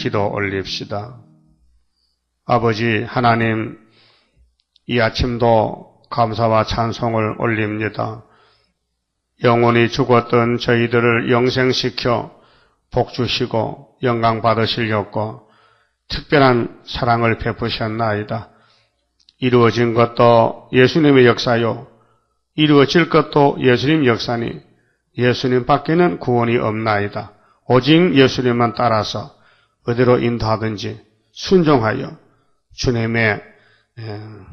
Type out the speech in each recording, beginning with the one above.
기도 올립시다. 아버지 하나님, 이 아침도 감사와 찬송을 올립니다. 영원히 죽었던 저희들을 영생시켜 복주시고 영광 받으시려고 특별한 사랑을 베푸셨나이다. 이루어진 것도 예수님의 역사요, 이루어질 것도 예수님 역사니 예수님 밖에는 구원이 없나이다. 오직 예수님만 따라서 어디로 인도하든지 순종하여 주님의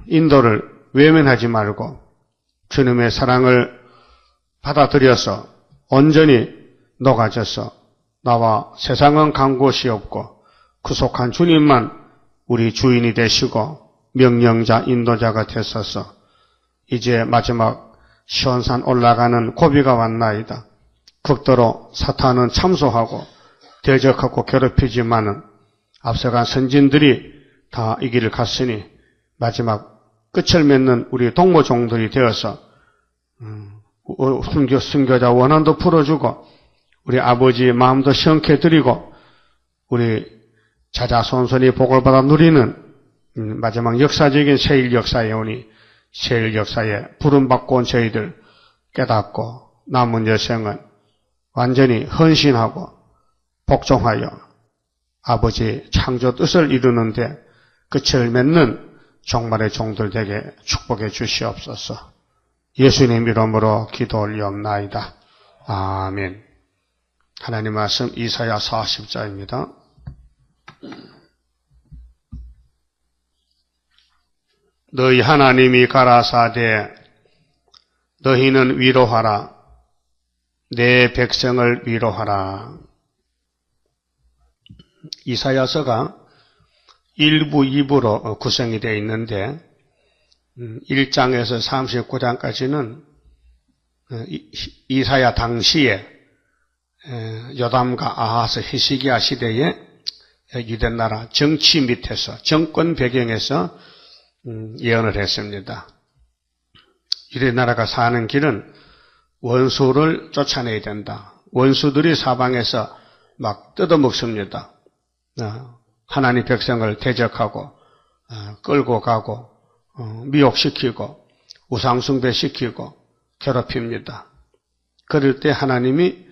인도를 외면하지 말고 주님의 사랑을 받아들여서 온전히 녹아져서 나와 세상은 간 곳이 없고 구속한 주님만 우리 주인이 되시고 명령자 인도자가 되소서. 이제 마지막 시온산 올라가는 고비가 왔나이다. 극도로 사탄은 참소하고 대적하고 괴롭히지만은 앞서간 선진들이 다 이 길을 갔으니 마지막 끝을 맺는 우리 동무종들이 되어서 순교자 원한도 풀어주고 우리 아버지의 마음도 시원케 드리고 우리 자자손손이 복을 받아 누리는 마지막 역사적인 세일 역사에 오니 세일 역사에 부름받고 온 저희들 깨닫고 남은 여생은 완전히 헌신하고 복종하여 아버지 창조 뜻을 이루는데 끝을 맺는 종말의 종들 되게 축복해 주시옵소서. 예수님 이름으로 기도 올리옵나이다. 아멘. 하나님 말씀 이사야 40장입니다. 너희 하나님이 가라사대 너희는 위로하라. 내 백성을 위로하라. 이사야서가 1부, 2부로 구성이 되어 있는데 1장에서 39장까지는 이사야 당시에 요담과 아하스 히스기야 시대에 유대나라 정치 밑에서 정권 배경에서 예언을 했습니다. 유대나라가 사는 길은 원수를 쫓아내야 된다. 원수들이 사방에서 막 뜯어먹습니다. 하나님 백성을 대적하고 끌고 가고 미혹시키고 우상숭배시키고 괴롭힙니다. 그럴 때 하나님이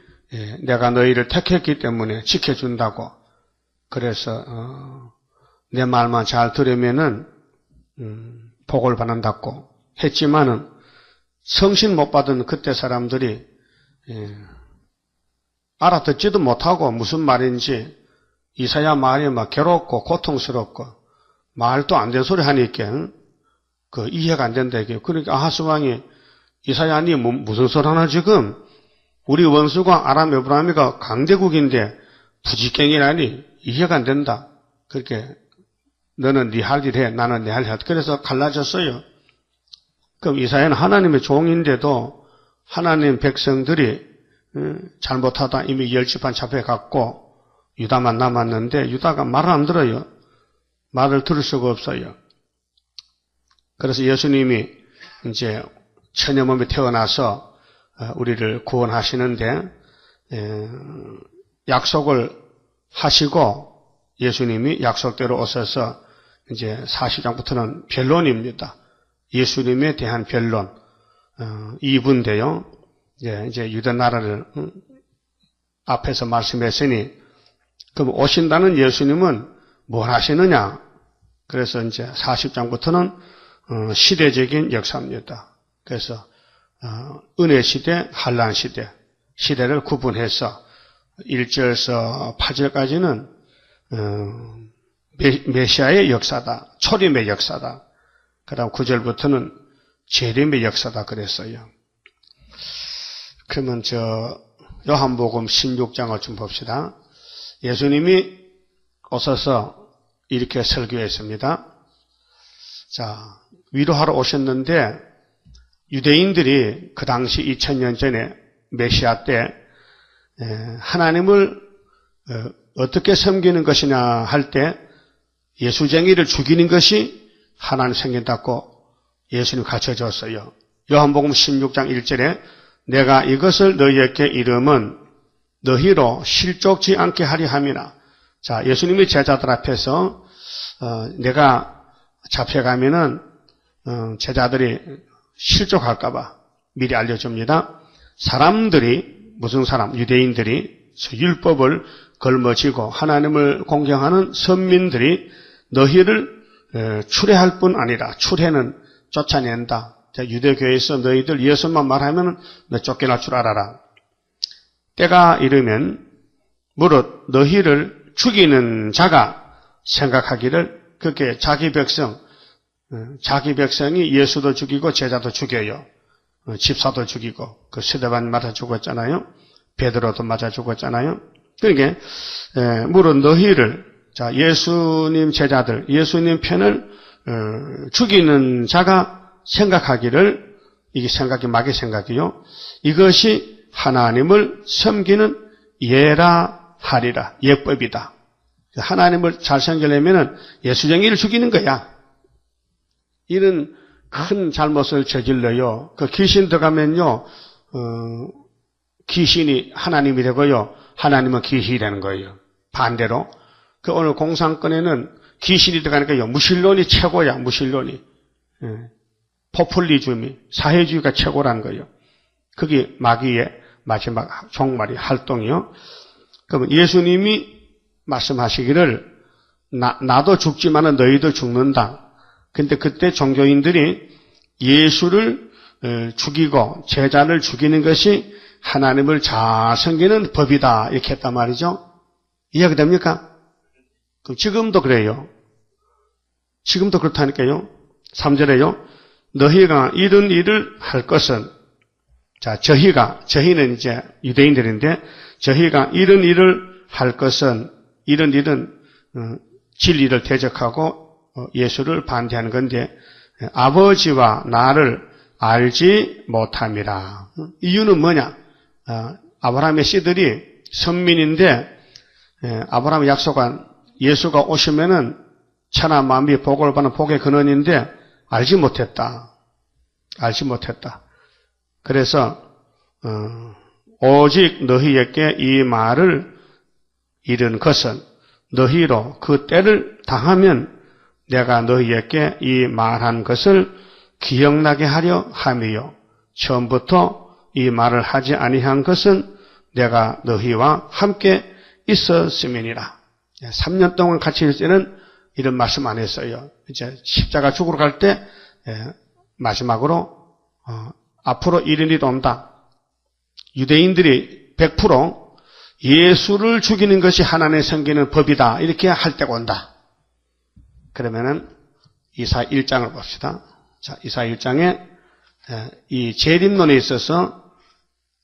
내가 너희를 택했기 때문에 지켜준다고 그래서 내 말만 잘 들으면은 복을 받는다고 했지만은 성신 못 받은 그때 사람들이 알아듣지도 못하고 무슨 말인지 이사야 말이 막 괴롭고 고통스럽고 말도 안 된 소리 하니까 이해가 안 된다 이게. 그러니까 아하스 왕이 이사야니 무슨 소리 하나 지금 우리 원수가 아람 에브라임이가 강대국인데 부지깽이라니 이해가 안 된다. 그렇게 너는 네 할 일 해, 나는 내 할 일 해. 그래서 갈라졌어요. 그럼 이사야는 하나님의 종인데도 하나님 백성들이 잘못하다 이미 10지판 잡혀갔고 유다만 남았는데 유다가 말을 안 들어요. 말을 들을 수가 없어요. 그래서 예수님이 이제 처녀 몸에 태어나서 우리를 구원하시는데 약속을 하시고 예수님이 약속대로 오셔서 이제 40장부터는 변론입니다. 예수님에 대한 변론 2부인데요. 이제 유대 나라를 앞에서 말씀했으니 그럼 오신다는 예수님은 뭘 하시느냐? 그래서 이제 40장부터는 시대적인 역사입니다. 그래서 은혜 시대, 환난 시대, 시대를 구분해서 1절에서 8절까지는 메시아의 역사다, 초림의 역사다. 그다음 9절부터는 재림의 역사다 그랬어요. 그러면 요한복음 16장을 좀 봅시다. 예수님이 오셔서 이렇게 설교했습니다. 자, 위로하러 오셨는데 유대인들이 그 당시 2000년 전에 메시아 때 하나님을 어떻게 섬기는 것이냐 할 때 예수쟁이를 죽이는 것이 하나님 생긴다고 예수님 가르쳐줬어요. 요한복음 16장 1절에 내가 이것을 너희에게 이름은 너희로 실족지 않게 하리 함이나 자, 예수님이 제자들 앞에서 내가 잡혀가면은 제자들이 실족할까봐 미리 알려줍니다. 사람들이, 무슨 사람? 유대인들이 율법을 걸머쥐고 하나님을 공경하는 선민들이 너희를 추례할 뿐 아니라, 추례는 쫓아낸다. 유대교회에서 너희들 예수만 말하면 너 쫓겨날 줄 알아라. 때가 이르면 무릇 너희를 죽이는 자가 생각하기를, 그렇게 자기 백성이 예수도 죽이고 제자도 죽여요. 집사도 죽이고, 그 스데반 맞아 죽었잖아요. 베드로도 맞아 죽었잖아요. 그러니까 무릇 너희를, 자, 예수님 제자들, 예수님 편을 죽이는 자가 생각하기를, 이게 생각이 마귀 생각이요. 이것이 하나님을 섬기는 예라 하리라. 예법이다. 하나님을 잘 섬기려면 예수쟁이를 죽이는 거야. 이런 큰 잘못을 저질러요. 그 귀신 들어가면요, 귀신이 하나님이 되고요, 하나님은 귀신이 되는 거예요. 반대로. 그 오늘 공산권에는 귀신이 들어가니까요, 무신론이 최고야, 무신론이. 포퓰리즘이, 사회주의가 최고라는 거예요. 그게 마귀의 마지막 종말이 활동이요. 그러면 예수님이 말씀하시기를 나도 죽지만은 너희도 죽는다. 근데 그때 종교인들이 예수를 죽이고 제자를 죽이는 것이 하나님을 잘 섬기는 법이다. 이렇게 했단 말이죠. 이해가 됩니까? 그럼 지금도 그래요. 지금도 그렇다니까요. 3절에요. 너희가 이런 일을 할 것은, 자, 저희는 이제 유대인들인데, 저희가 이런 일을 할 것은, 이런 일은 진리를 대적하고 예수를 반대하는 건데, 아버지와 나를 알지 못함이라. 이유는 뭐냐? 아브라함의 씨들이 선민인데, 아브라함이 약속한 예수가 오시면은 천하 만민이 복을 받는 복의 근원인데 알지 못했다. 알지 못했다. 그래서 오직 너희에게 이 말을 이른 것은 너희로 그 때를 당하면 내가 너희에게 이 말한 것을 기억나게 하려 함이요. 처음부터 이 말을 하지 아니한 것은 내가 너희와 함께 있었음이니라. 3년 동안 같이 있을 때는 이런 말씀 안 했어요. 이제 십자가 죽으러 갈 때 마지막으로 앞으로 이런 일이 온다. 유대인들이 100% 예수를 죽이는 것이 하나님의 섬기는 법이다. 이렇게 할 때가 온다. 그러면은 이사 1장을 봅시다. 자, 이사 1장에 이 재림론에 있어서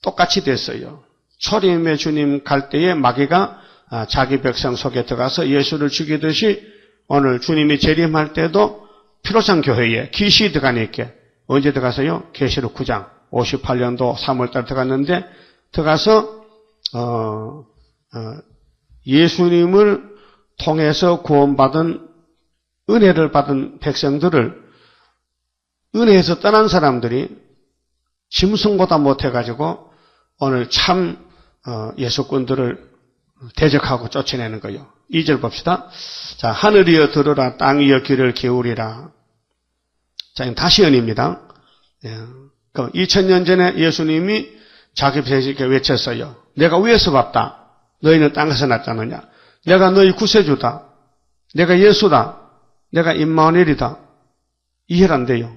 똑같이 됐어요. 초림의 주님 갈 때에 마귀가 자기 백성 속에 들어가서 예수를 죽이듯이 오늘 주님이 재림할 때도 피로상 교회에 귀신이 들어가니까 언제 들어가서요? 계시록 9장 58년도 3월달 들어갔는데 들어가서 예수님을 통해서 구원받은 은혜를 받은 백성들을 은혜에서 떠난 사람들이 짐승보다 못해가지고 오늘 참 예수꾼들을 대적하고 쫓아내는 거예요. 2절 봅시다. 자, 하늘이여 들으라, 땅이여 귀를 기울이라. 자, 이건 다시언입니다. 그럼 2000년 전에 예수님이 자기 백성에게 외쳤어요. 내가 위에서 봤다. 너희는 땅에서 났잖느냐. 내가 너희 구세주다. 내가 예수다. 내가 임마누엘이다. 이해가 안 돼요.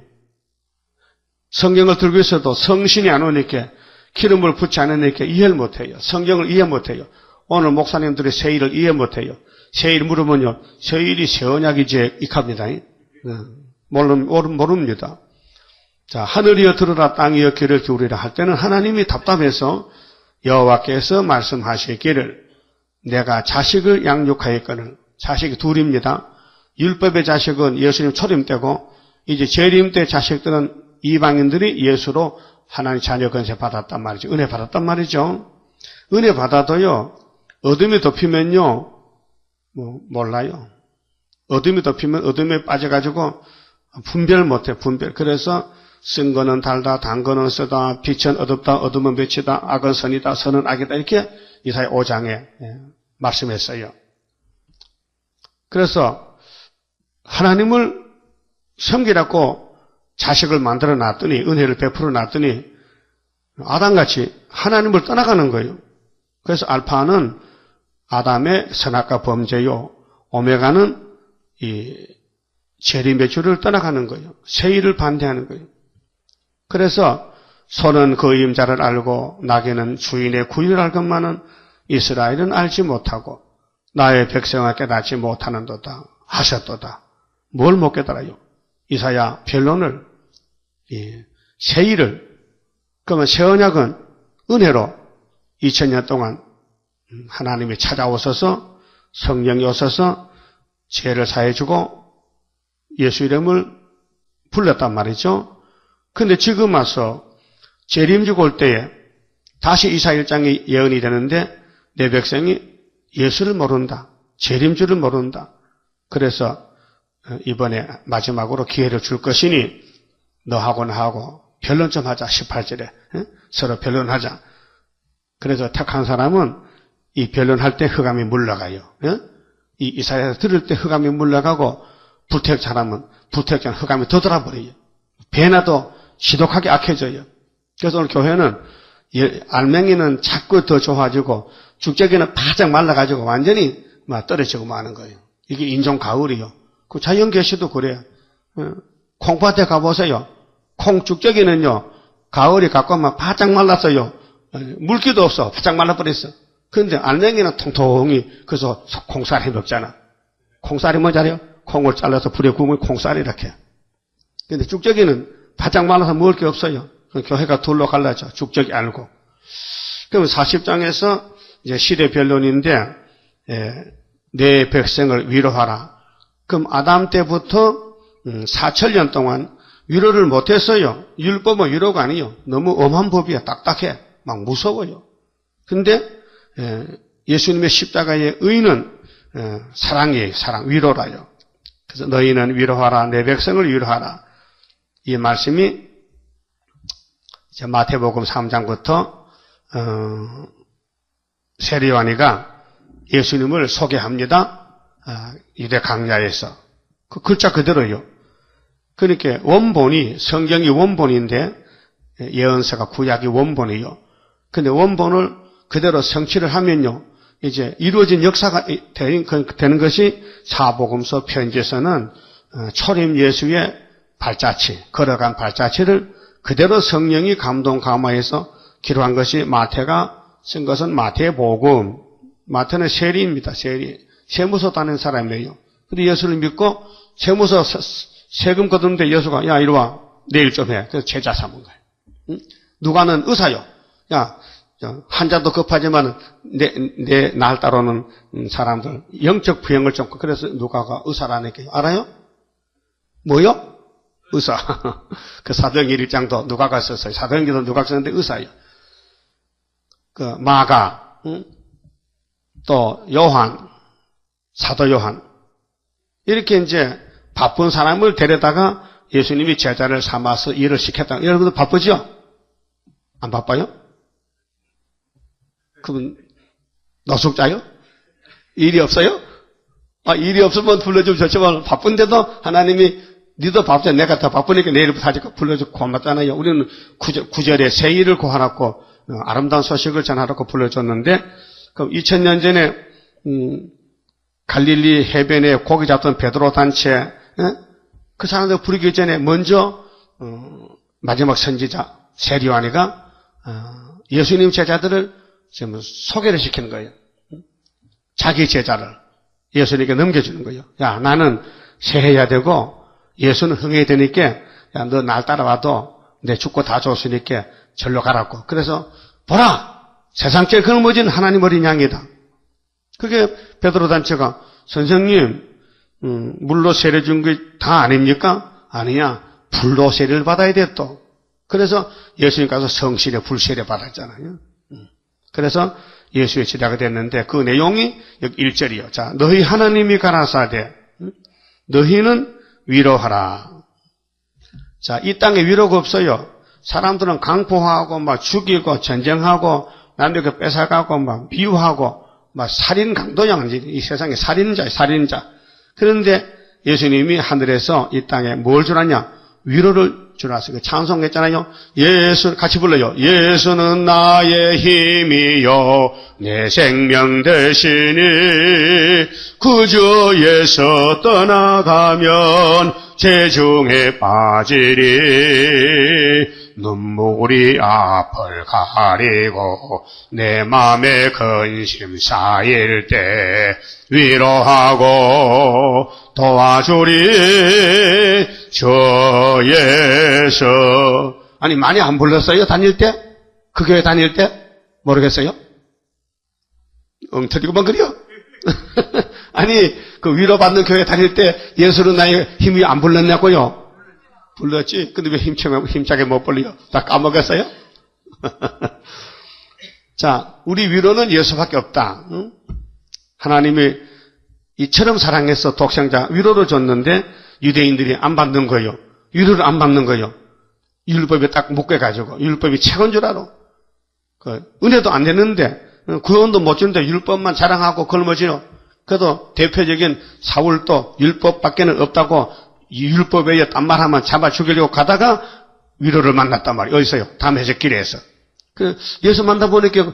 성경을 들고 있어도 성신이 안 오니까 기름을 붓지 않으니까 이해를 못해요. 성경을 이해 못해요. 오늘 목사님들이 세일을 이해 못해요. 세일 물으면요. 세일이 새 언약이지 익합니다. 모릅니다. 자, 하늘이여 들으라, 땅이여 귀를 기울이라 할 때는 하나님이 답답해서 여호와께서 말씀하시기를 내가 자식을 양육하였거늘. 자식이 둘입니다. 율법의 자식은 예수님 초림 때고 이제 재림 때 자식들은 이방인들이 예수로 하나님 자녀 권세 받았단 말이죠. 은혜 받았단 말이죠. 은혜 받아도요. 어둠이 덮이면요. 몰라요. 어둠이 덮이면 어둠에 빠져가지고 분별 못해. 분별. 그래서 쓴 거는 달다, 단 거는 쓰다, 빛은 어둡다, 어둠은 빛이다, 악은 선이다, 선은 악이다. 이렇게 이사야 5장에 말씀했어요. 그래서 하나님을 섬기라고 자식을 만들어 놨더니, 은혜를 베풀어 놨더니 아담같이 하나님을 떠나가는 거예요. 그래서 알파는 아담의 선악과 범죄요, 오메가는 이 재림의 주를 떠나가는 거예요. 세일을 반대하는 거예요. 그래서 소는 그 임자를 알고 나귀는 주인의 구유를 알건만은 이스라엘은 알지 못하고 나의 백성을 깨닫지 못하는도다 하셨도다. 뭘 못 깨달아요? 이사야 변론을, 세일을, 그러면 새 언약은 은혜로 2000년 동안 하나님이 찾아오셔서 성령이 오셔서 죄를 사해주고 예수 이름을 불렀단 말이죠. 근데 지금 와서 재림주가 올 때에 다시 이사 1장이 예언이 되는데 내 백성이 예수를 모른다. 재림주를 모른다. 그래서 이번에 마지막으로 기회를 줄 것이니 너하고 나하고 변론 좀 하자. 18절에 서로 변론하자. 그래서 택한 사람은 이 변론할 때 흑암이 물러가요. 이 이사야에서 들을 때 흑암이 물러가고 불택 사람은 불택자는 흑암이 더 돌아버려요. 배나도 지독하게 악해져요. 그래서 오늘 교회는 알맹이는 자꾸 더 좋아지고 죽재기는 바짝 말라가지고 완전히 막 떨어지고 마는 거예요. 이게 인종 가을이요. 그 자연계시도 그래요. 콩밭에 가보세요. 콩 죽재기는요, 가을이 가까우면 바짝 말랐어요. 물기도 없어. 바짝 말라버렸어. 그런데 알맹이는 통통이, 그래서 콩쌀 해 먹잖아. 콩쌀이 뭔지 알아요? 콩을 잘라서 불에 구우면 콩쌀이 이렇게. 근데 죽재기는 바짝 말라서 먹을 게 없어요. 교회가 둘로 갈라져. 죽재기 알고. 그럼 40장에서 이제 시대 변론인데, 내 백성을 위로하라. 그럼 아담 때부터 4천년 동안 위로를 못했어요. 율법은 위로가 아니에요. 너무 엄한 법이야. 딱딱해. 막 무서워요. 근데 예수님의 십자가의 의는 사랑이에요. 사랑, 위로라요. 그래서 너희는 위로하라. 내 백성을 위로하라. 이 말씀이 이제 마태복음 3장부터 세례요한이가 예수님을 소개합니다. 유대 강야에서. 그 글자 그대로요. 그러니까 원본이, 성경이 원본인데 예언서가 구약이 원본이요. 근데 원본을 그대로 성취를 하면요, 이제 이루어진 역사가 되는 것이 사복음서 편지에서는 초림 예수의 발자취, 걸어간 발자취를 그대로 성령이 감동 감화해서 기록한 것이 마태가 쓴 것은 마태복음. 마태는 세리입니다. 세무서 다니는 사람이에요. 근데 예수를 믿고 세무서 세금 거두는데 예수가 야 이리 와 내일 좀 해. 그래서 제자 삼은 거예요. 응? 누가는 의사요. 야 환자도 급하지만 날 따르는 사람들 영적 부형을 좀 그래서 누가가 의사라니까 알아요? 뭐요? 의사. 그 사도행전 1장도 누가가 썼어요. 사도행전도 누가가 썼는데 의사예요. 그 마가, 또 요한, 사도 요한 이렇게 이제 바쁜 사람을 데려다가 예수님이 제자를 삼아서 일을 시켰다. 여러분들 바쁘죠? 안 바빠요? 그분 노숙자요? 일이 없어요? 일이 없으면 불러주면 좋지만 바쁜데도 하나님이 니도 바쁘자 내가 더 바쁘니까 내일부터 하니까 불러주고 고맙잖아요. 우리는 구절에 새 일을 구하라고 아름다운 소식을 전하라고 불러줬는데 그럼 2000년 전에 갈릴리 해변에 고기 잡던 베드로 단체 그 사람들 부르기 전에 먼저 마지막 선지자 세리요한이가 예수님 제자들을 지금 소개를 시키는 거예요. 자기 제자를 예수님께 넘겨주는 거예요. 야 나는 세해야 되고 예수는 흥해야 되니까 야 너 날 따라와도 내 죽고 다 줬으니까 절로 가라고. 그래서 보라 세상 제일 거머쥔 하나님 어린 양이다. 그게 베드로 단체가 선생님 물로 세례 준 게 다 아닙니까? 아니야. 불로 세례를 받아야 돼 또. 그래서 예수님 가서 성실에 불세례 받았잖아요. 그래서 예수의 제자가 됐는데 그 내용이 여기 1절이요. 자, 너희 하나님이 가라사대 너희는 위로하라. 자, 이 땅에 위로가 없어요. 사람들은 강포하고 막 죽이고 전쟁하고 남에게 뺏어가고 막 미워하고 막 살인 강도양 이 세상에 살인자. 그런데 예수님이 하늘에서 이 땅에 뭘 주라냐? 위로를 주라서 찬송했잖아요. 예수 같이 불러요. 예수는 나의 힘이요 내 생명 되시니 구주에서 떠나가면 재중에 빠지리 눈물이 앞을 가리고 내 맘에 근심 쌓일 때 위로하고 도와주리 주 예수. 아니 많이 안 불렀어요? 다닐 때? 그 교회 다닐 때? 모르겠어요? 엉터리고만 그려? 아니 그 위로받는 교회 다닐 때 예수는 나의 힘이 안 불렀냐고요? 불렀지. 근데 왜 힘차게 못 불러요? 다 까먹었어요? 자, 우리 위로는 예수밖에 없다. 응? 하나님이 이처럼 사랑해서 독생자 위로를 줬는데 유대인들이 안 받는 거예요. 위로를 안 받는 거예요. 율법에 딱 묶여가지고 율법이 최고인 줄 알아. 은혜도 안 되는데 구원도 못 주는데 율법만 자랑하고 걸머지요. 그래도 대표적인 사울도 율법밖에는 없다고 이 율법 외에 딴 말하면 잡아 죽이려고 가다가 위로를 만났단 말이에요. 어디서요? 담에색길에서. 예수 만나보니까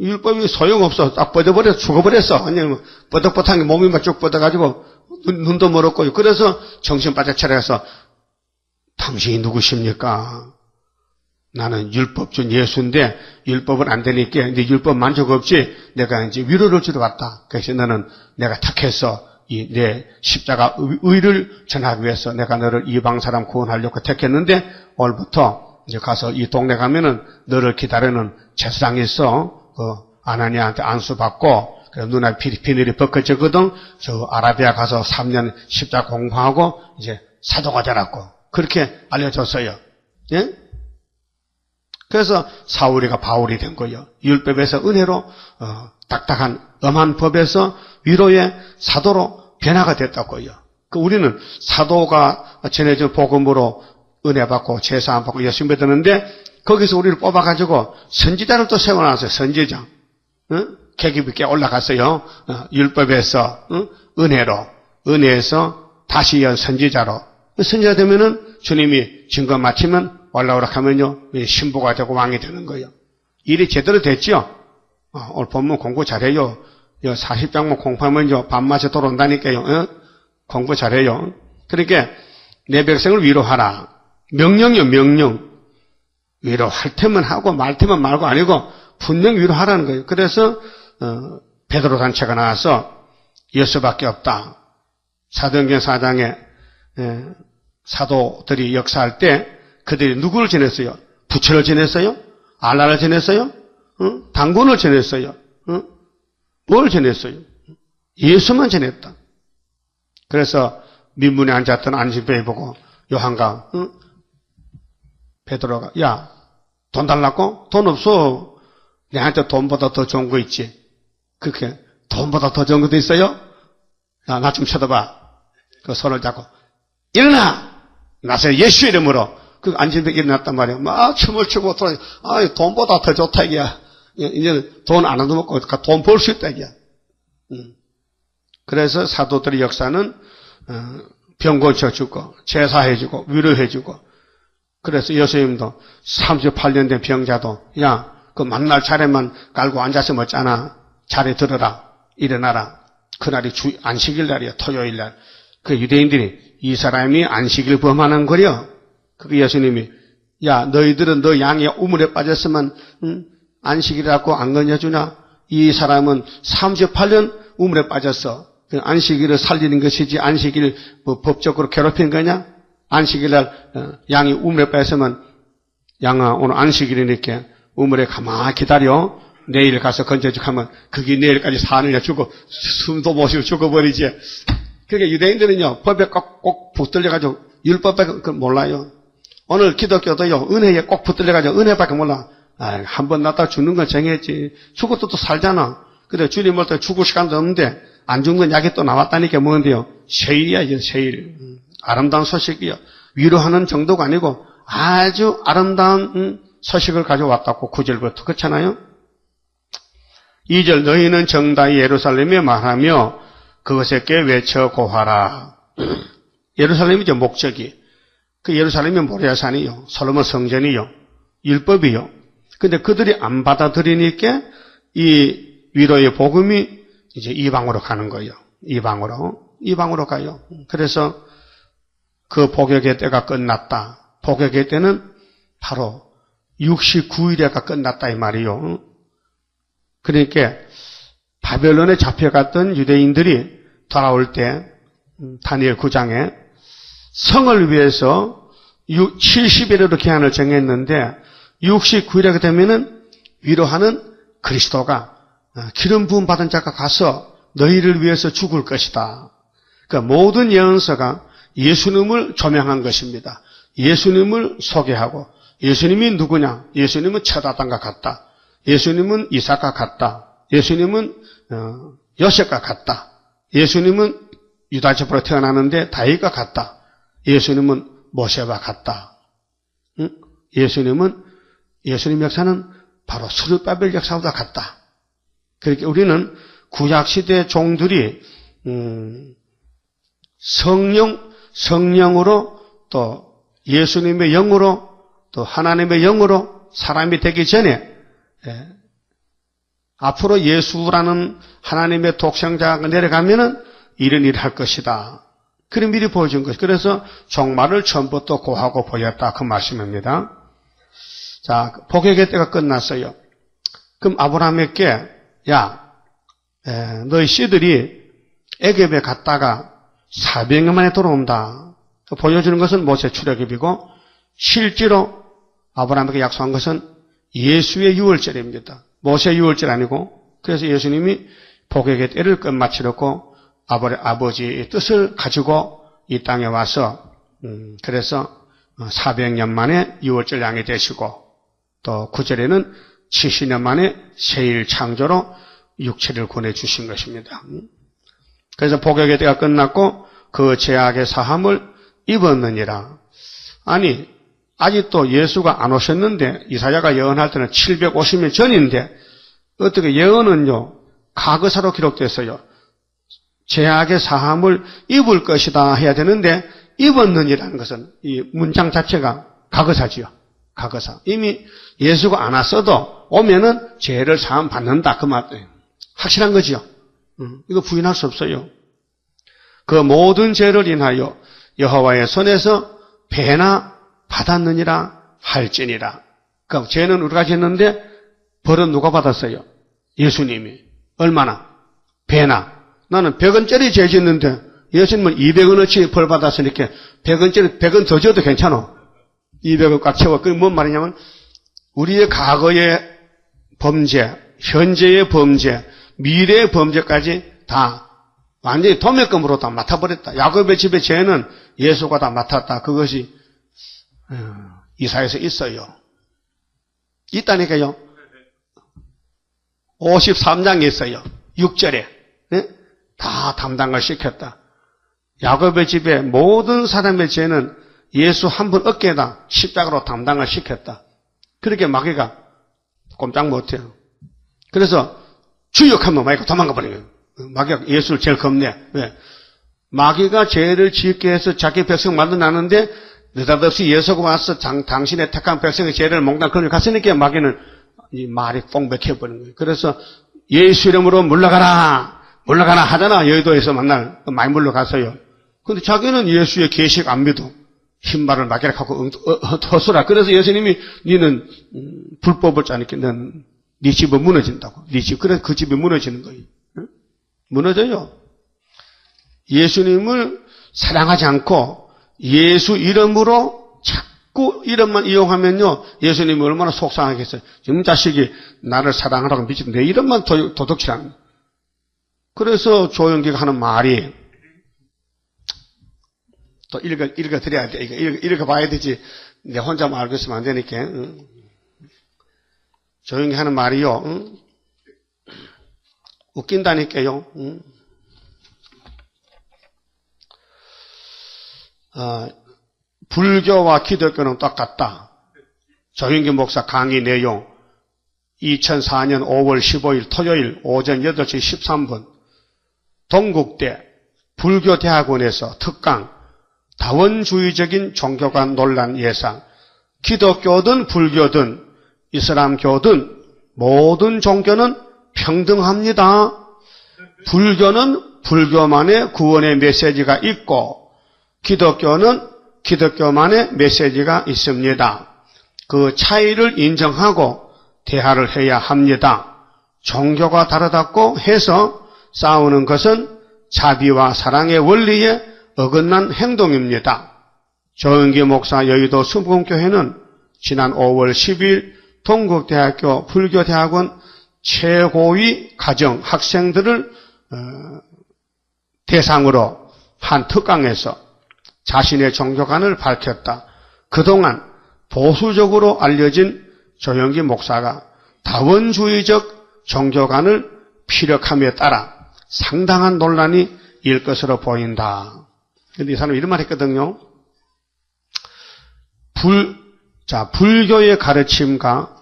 율법이 소용없어. 딱 뻗어버려 죽어버렸어. 아니면 뻗덕뻗덕하게 몸이 막 쭉 뻗어가지고 눈도 멀었고요. 그래서 정신 바짝 차려서 당신이 누구십니까? 나는 율법 준 예수인데 율법은 안 되니까 이제 율법 만족 없지. 내가 이제 위로를 주러 왔다. 그래서 너는 내가 택해서 내 십자가 의를 전하기 위해서 내가 너를 이방 사람 구원하려고 택했는데 오늘부터 이제 가서 이 동네 가면은 너를 기다리는 제사장이 있어. 아나니아한테 안수받고 눈앞에 비늘이 벗겨졌거든. 저 아라비아 가서 3년 십자가 공부하고 이제 사도가 되라고 그렇게 알려줬어요. 예? 그래서 사울이가 바울이 된 거예요. 율법에서 은혜로 딱딱한 엄한 법에서 위로의 사도로 변화가 됐다고요. 우리는 사도가 전해진 복음으로 은혜 받고 제사 안 받고 예수 믿었는데 거기서 우리를 뽑아가지고 선지자를 또 세워놨어요. 선지자. 계급 있게 올라갔어요. 율법에서 은혜에서 다시 선지자로. 선지자 되면은 주님이 증거 마치면 올라오라 하면요 신부가 되고 왕이 되는 거예요. 일이 제대로 됐죠. 오늘 본문 공부 잘해요. 40장만 공부하면요 밤낮에 돌아온다니까요. 공부 잘해요. 그러니까 내 백성을 위로하라. 명령이요 명령. 위로할 테면 하고 말 테면 말고 아니고 분명 위로하라는 거예요. 그래서 베드로 단체가 나와서 예수밖에 없다. 사도행전 4장에 사도들이 역사할 때 그들이 누구를 지냈어요? 부처를 지냈어요? 알라를 지냈어요? 당군을 지냈어요? 뭘 지냈어요? 예수만 지냈다. 그래서 민문에 앉았던 안심배에 보고 요한과 베드로가 야, 돈 달라고? 돈 없어. 내한테 돈보다 더 좋은 거 있지. 그렇게 돈보다 더 좋은 것도 있어요? 야, 나 좀 쳐다봐. 그 손을 잡고 일어나! 나서 예수 이름으로 그 안진배 일어났단 말이야. 막 춤을 추고 돌아. 돈보다 더 좋다 이게야. 이제 돈 안 얻어먹고 돈 벌 수 있다 이게야. 그래서 사도들의 역사는 병 고쳐주고 제사해주고 위로해주고. 그래서 예수님도 38년 된 병자도 야, 그 만날 차례만 깔고 앉아서 먹잖아. 차례 들어라. 일어나라. 그날이 안식일 날이야. 토요일 날. 그 유대인들이 이 사람이 안식일 범하는 거려. 그 예수님이 야, 너희들은 너 양이 우물에 빠졌으면 안식일이라고 안 건져주냐? 이 사람은 38년 우물에 빠졌어. 안식일을 살리는 것이지 안식일 뭐 법적으로 괴롭힌 거냐? 안식일날 양이 우물에 빠졌으면 양아 오늘 안식일이니까 우물에 가만히 기다려. 내일 가서 건져주고 하면 그게 내일까지 사느냐 죽어 숨도 못 쉬고 죽어버리지. 그러니까 유대인들은요 법에 꼭 붙들려가지고 율법밖에 몰라요. 오늘 기독교도요 은혜에 꼭 붙들려가지고 은혜밖에 몰라. 한 번 낳다 죽는 건 정했지. 죽어도 또 살잖아. 근데 주님 올 때 죽을 시간도 없는데 안 죽는 약이 또 나왔다니까 뭔데요? 세일이야 이제 세일. 아름다운 소식이요. 위로하는 정도가 아니고 아주 아름다운 소식을 가져왔다고 9절부터 그렇잖아요. 2절 너희는 정다이 예루살렘에 말하며 그것에 꽤 외쳐 고하라. 예루살렘이죠, 목적이. 그 예루살렘이 모리아산이요, 솔로몬 성전이요, 율법이요. 근데 그들이 안 받아들이니까 이 위로의 복음이 이제 이방으로 가는 거예요. 이방으로 가요. 그래서 그 복역의 때가 끝났다. 복역의 때는 바로 69일에가 끝났다 이 말이요. 그러니까 바벨론에 잡혀갔던 유대인들이 돌아올 때 다니엘 9장에 성을 위해서 70일으로 기한을 정했는데 69일에 되면은 위로하는 그리스도가 기름 부음 받은 자가 가서 너희를 위해서 죽을 것이다. 그러니까 모든 예언서가 예수님을 조명한 것입니다. 예수님을 소개하고 예수님이 누구냐? 예수님은 첫 아담과 같다. 예수님은 이삭과 같다. 예수님은 요셉과 같다. 예수님은 유다족으로 태어나는데 다윗과 같다. 예수님은 모세와 같다. 응? 예수님 역사는 바로 스룹바벨 역사보다 같다. 그렇게 우리는 구약시대 종들이 성령으로 또 예수님의 영으로 또 하나님의 영으로 사람이 되기 전에 앞으로 예수라는 하나님의 독생자가 내려가면은 이런 일을 할 것이다. 그런 미리 보여준 것이. 그래서 종말을 처음부터 고하고 보였다. 그 말씀입니다. 자, 복역의 때가 끝났어요. 그럼 아브라함에게 너희 씨들이 애굽에 갔다가 400년 만에 돌아온다. 보여주는 것은 모세 출애굽이고 실제로 아브라함에게 약속한 것은 예수의 유월절입니다. 모세의 유월절 아니고 그래서 예수님이 복역의 때를 끝마치려고 아버지의 뜻을 가지고 이 땅에 와서 그래서 400년 만에 유월절 양이 되시고 또 9절에는 70년 만에 새일 창조로 육체를 보내주신 것입니다. 그래서 복역의 때가 끝났고 그 죄악의 사함을 입었느니라. 아니 아직도 예수가 안 오셨는데 이사야가 예언할 때는 750년 전인데 어떻게 예언은요 과거사로 기록됐어요. 죄악의 사함을 입을 것이다 해야 되는데 입었느니라는 것은 이 문장 자체가 과거사지요. 과거사. 이미 예수가 안 왔어도 오면은 죄를 사함 받는다 그 말 확실한 거지요. 이거 부인할 수 없어요. 그 모든 죄를 인하여 여호와의 손에서 배나 받았느니라 할지니라. 그러니까 죄는 우리가 졌는데 벌은 누가 받았어요? 예수님이. 얼마나? 배나. 나는 100원짜리 죄 짓는데 예수님은 200원어치 벌 받았으니까 100원 더 줘도 괜찮아. 200원 꽉 채워. 그게 뭔 말이냐면 우리의 과거의 범죄, 현재의 범죄, 미래의 범죄까지 다 완전히 도매금으로 다 맡아버렸다. 야곱의 집의 죄는 예수가 다 맡았다. 그것이 이사야에서 있어요. 있다니까요. 53장에 있어요. 6절에. 네? 다 담당을 시켰다. 야곱의 집의 모든 사람의 죄는 예수 한 분 어깨에다 십자가로 담당을 시켰다. 그렇게 마귀가 꼼짝 못해요. 그래서 주역하면 마귀가 도망가 버려요. 마귀가 예수를 제일 겁내. 왜? 마귀가 죄를 짓게 해서 자기 백성 만들어놨는데 느닷없이 예수가 와서 당신의 택한 백성의 죄를 몽땅 끌고 갔으니까 마귀는 이 말이 뽕백해버린 거예요. 그래서 예수 이름으로 물러가라 하잖아. 여의도에서 만날 많이 물러갔어요. 근데 자기는 예수의 계시를 안 믿어. 흰말을 마귀라 갖고 허수라. 그래서 예수님이 니는 불법을 짜니까 넌 네 집은 무너진다고. 네 집. 그래서 그 집이 무너지는 거예요. 무너져요. 예수님을 사랑하지 않고 예수 이름으로 자꾸 이름만 이용하면요. 예수님이 얼마나 속상하겠어요. 이 자식이 나를 사랑하라고 미치고 내 이름만 도둑질하는 거예요. 그래서 조영기가 하는 말이 또 읽어드려야 돼. 읽어봐야 되지. 내 혼자만 알고 있으면 안 되니까. 조용히 하는 말이요. 웃긴다니까요. 불교와 기독교는 똑같다. 조영기 목사 강의 내용 2004년 5월 15일 토요일 오전 8시 13분 동국대 불교대학원에서 특강 다원주의적인 종교관 논란 예상. 기독교든 불교든 이슬람교든 모든 종교는 평등합니다. 불교는 불교만의 구원의 메시지가 있고 기독교는 기독교만의 메시지가 있습니다. 그 차이를 인정하고 대화를 해야 합니다. 종교가 다르다고 해서 싸우는 것은 자비와 사랑의 원리에 어긋난 행동입니다. 조은기 목사 여의도 순복음교회는 지난 5월 10일 동국대학교 불교대학원 최고위 가정 학생들을 대상으로 한 특강에서 자신의 종교관을 밝혔다. 그동안 보수적으로 알려진 조영기 목사가 다원주의적 종교관을 피력함에 따라 상당한 논란이 일 것으로 보인다. 그런데 이 사람이 이런 말 했거든요. 불교의 가르침과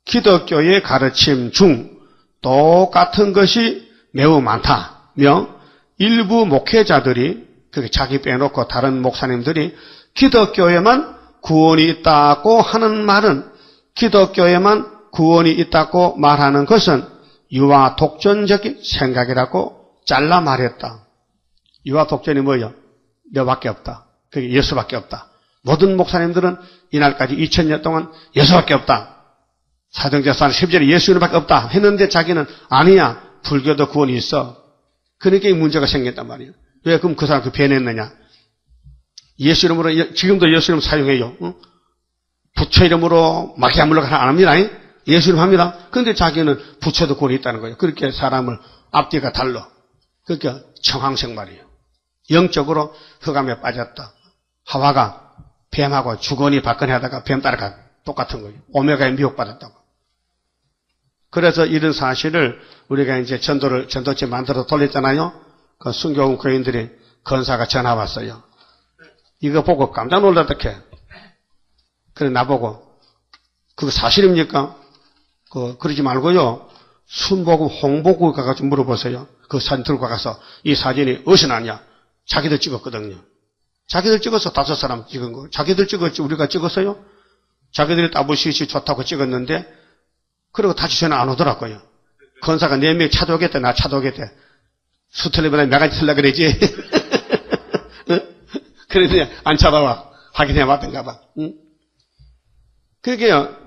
기독교의 가르침 중 똑같은 것이 매우 많다며 일부 목회자들이 자기 빼놓고 다른 목사님들이 기독교에만 구원이 있다고 하는 말은 기독교에만 구원이 있다고 말하는 것은 유아 독전적인 생각이라고 잘라 말했다. 유아 독전이 뭐예요? 너밖에 없다. 그게 예수밖에 없다. 모든 목사님들은 이날까지 2000년 동안 예수밖에 없다. 사도행전 10절에 예수님밖에 없다 했는데 자기는 아니야. 불교도 구원이 있어. 그러니까 이 문제가 생겼단 말이에요. 왜 그럼 그 사람 변했느냐? 예수 이름으로 지금도 예수 이름 사용해요. 응? 부처 이름으로 마귀야 물러가라 안 합니다. 예수 이름 합니다. 그런데 자기는 부처도 구원이 있다는 거예요. 그렇게 사람을 앞뒤가 달라. 그러니까 청황색 말이에요. 영적으로 흑암에 빠졌다. 하와가 뱀하고 주거니 받거니 하다가 뱀 따라가 똑같은 거예요. 오메가에 미혹받았다고. 그래서 이런 사실을 우리가 이제 전도체 만들어 돌렸잖아요. 그 순교원 교인들이 건사가 전화 왔어요. 이거 보고 깜짝 놀랐다 캐. 그래 나보고 그거 사실입니까? 그러지 말고요. 순복음 홍보국에 가서 물어보세요. 그 사진 들고 가서 이 사진이 어디서 났냐? 자기들 찍었거든요. 자기들 찍어서 5사람 찍은 거. 자기들 찍었지 우리가 찍었어요? 자기들이 따부시시 좋다고 찍었는데 그리고 다시 전화 안 오더라고요. 건사가 4명 찾아오겠대. 나 찾아오겠대. 수틀리보다 내가 틀라 그러지. 그러더니 안 찾아와. 확인해 봤던가 봐. 응? 그러게요.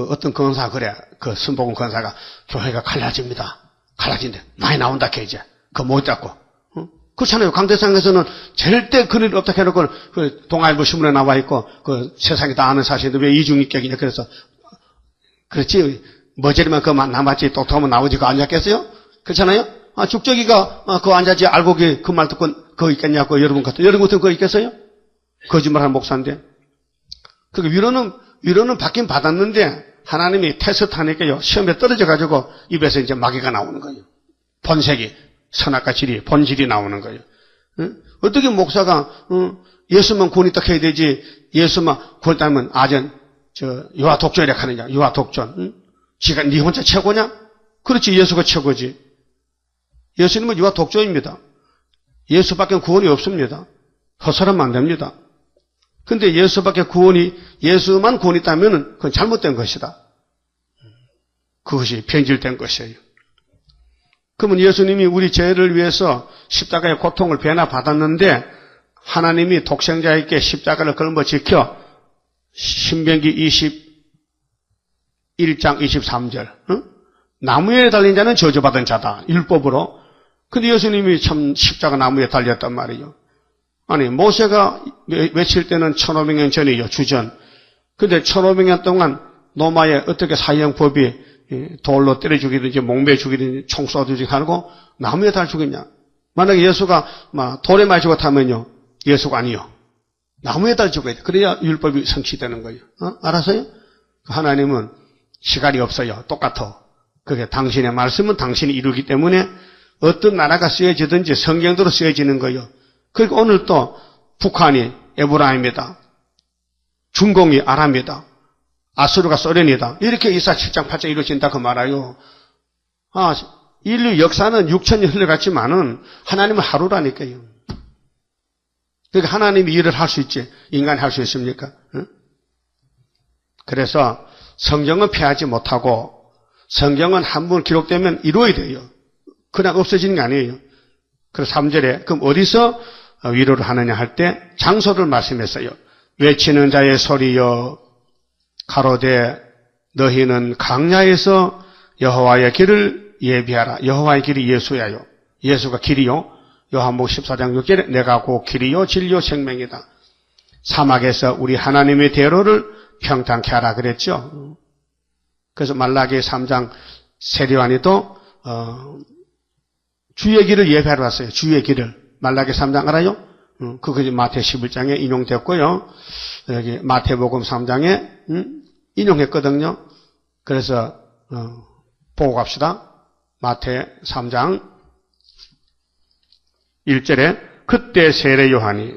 어떤 건사 그래. 순복음 건사가 교회가 갈라집니다. 갈라진대. 많이 나온다 캐 이제. 그거 못 잡고. 응? 그렇잖아요. 강대상에서는 절대 그런 일 없다 해놓고 동아일보 신문에 나와 있고 세상이 다 아는 사실인데 왜 이중인격이냐. 그래서 그렇지. 머저리만 그만 남았지 똑똑하면 나오지 그거 앉았겠어요? 그렇잖아요? 죽저기가 그거 앉았지 알고 그 말 듣고 그거 있겠냐고 여러분 같은 그거 있겠어요? 거짓말하는 목사인데. 위로는 받긴 받았는데 하나님이 테스트하니까요. 시험에 떨어져가지고 입에서 이제 마귀가 나오는 거예요. 본색이 선악과 질이 본질이 나오는 거예요. 응? 어떻게 목사가 예수만 구원이 딱 해야 되지 예수만 구원 따면 유아 독전이라 하느냐. 유아 독전. 응? 지가 네 혼자 최고냐? 그렇지 예수가 최고지. 예수님은 유아 독전입니다. 예수밖에 구원이 없습니다. 헛사람만 됩니다. 근데 예수만 구원이 있다면 그건 잘못된 것이다. 그것이 변질된 것이에요. 그러면 예수님이 우리 죄를 위해서 십자가의 고통을 배나 받았는데 하나님이 독생자에게 십자가를 걸며 지켜 신명기 21장 23절 응? 나무에 달린 자는 저주받은 자다. 율법으로. 근데 예수님이 참 십자가 나무에 달렸단 말이에요. 아니 모세가 외칠 때는 1500년 전이에요. 주전. 근데 1500년 동안 노마에 어떻게 사형법이 돌로 때려 죽이든지 목매 죽이든지 총 쏘 죽이든지 하고 나무에 달 죽였냐. 만약에 예수가 돌에 맞고 타면요. 예수가 아니요. 나무에 달 죽어야 돼. 그래야 율법이 성취되는 거예요. 알았어요? 하나님은 시간이 없어요. 똑같아. 그게 당신의 말씀은 당신이 이루기 때문에 어떤 나라가 쓰여지든지 성경대로 쓰여지는 거예요. 그리고 오늘 또 북한이 에브라임이다. 중공이 아람이다. 아수르가 소련이다. 이렇게 이사 7장 8장 이루어진다 그 말아요. 인류 역사는 6천년 흘러갔지만은 하나님은 하루라니까요. 그러니까 하나님이 일을 할 수 있지 인간이 할 수 있습니까? 응? 그래서 성경은 피하지 못하고 성경은 한 번 기록되면 이루어야 돼요. 그냥 없어지는 게 아니에요. 그래서 3절에 그럼 어디서 위로를 하느냐 할 때 장소를 말씀했어요. 외치는 자의 소리여 가로되 너희는 강야에서 여호와의 길을 예비하라. 여호와의 길이 예수야요. 예수가 길이요. 요한복음 14장 6절에 내가 곧 길이요 진리요 생명이다. 사막에서 우리 하나님의 대로를 평탄케 하라 그랬죠. 그래서 말라기 3장 세리완이도 주의 길을 예배하러 왔어요. 주의 길을. 말라기 3장 알아요? 그거 마태 11장에 인용됐고요. 여기 마태복음 3장에 인용했거든요. 그래서 보고 갑시다. 마태 3장 1절에 그때 세례 요한이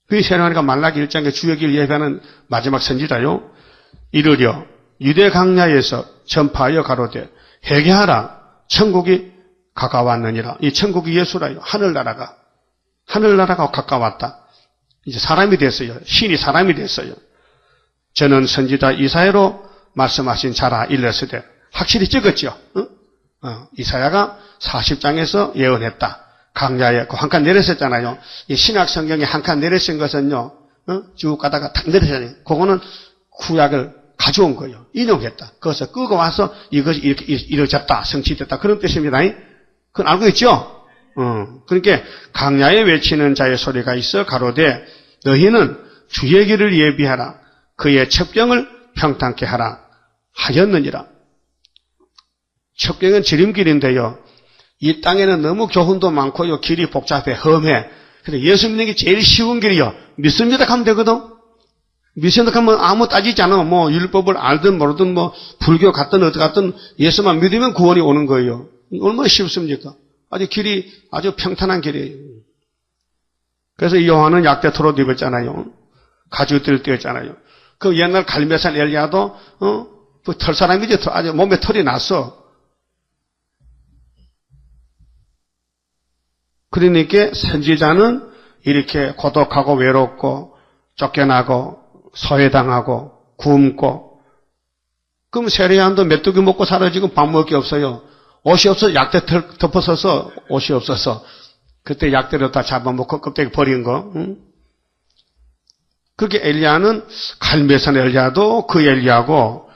그 세례 요한이가 말라기 1장에 주의 길을 예배하는 마지막 선지자요. 이르려 유대 강야에서 전파하여 가로되 회개하라 천국이 가까웠느니라. 이 천국이 예수라요. 하늘나라가 가까웠다. 이제 사람이 됐어요. 신이 사람이 됐어요. 저는 선지자 이사야로 말씀하신 자라 일렀으되 확실히 찍었죠. 이사야가 40장에서 예언했다. 강야에 한 칸 내렸었잖아요. 이 신약 성경에 한 칸 내렸은 것은요. 쭉 가다가 탁 내렸잖아요. 그거는 구약을 가져온 거예요. 인용했다. 그것을 끄고 와서 이것이 이렇게 이루어졌다. 성취됐다. 그런 뜻입니다. 그건 알고 있죠? 그러니까 강야에 외치는 자의 소리가 있어 가로되 너희는 주의 길을 예비하라. 그의 첩경을 평탄케 하라 하였느니라. 첩경은 지름길인데요. 이 땅에는 너무 교훈도 많고요. 길이 복잡해, 험해. 그래서 예수 믿는 게 제일 쉬운 길이요. 믿습니다 하면 되거든. 믿습니다 하면 아무 따지지 않아. 뭐 율법을 알든 모르든 뭐 불교 갔든 어디 갔든 예수만 믿으면 구원이 오는 거예요. 얼마나 쉽습니까? 길이 아주 평탄한 길이에요. 그래서 이 요한은 약대 털옷 입었잖아요. 가죽띠를 띄었잖아요. 그 옛날 갈매산 엘리야도 그 털사람이지 아주 몸에 털이 났어. 그러니까 선지자는 이렇게 고독하고 외롭고 쫓겨나고 소외당하고 굶고 그럼 세례요한도 메뚜기 먹고 살아 지금 밥 먹을 게 없어요. 옷이 없어서 약대 덮어서서 옷이 없어서 그때 약대로 다 잡아먹고 껍데기 버린 거. 그렇게 엘리야는 갈매산 엘리야도 그 엘리야고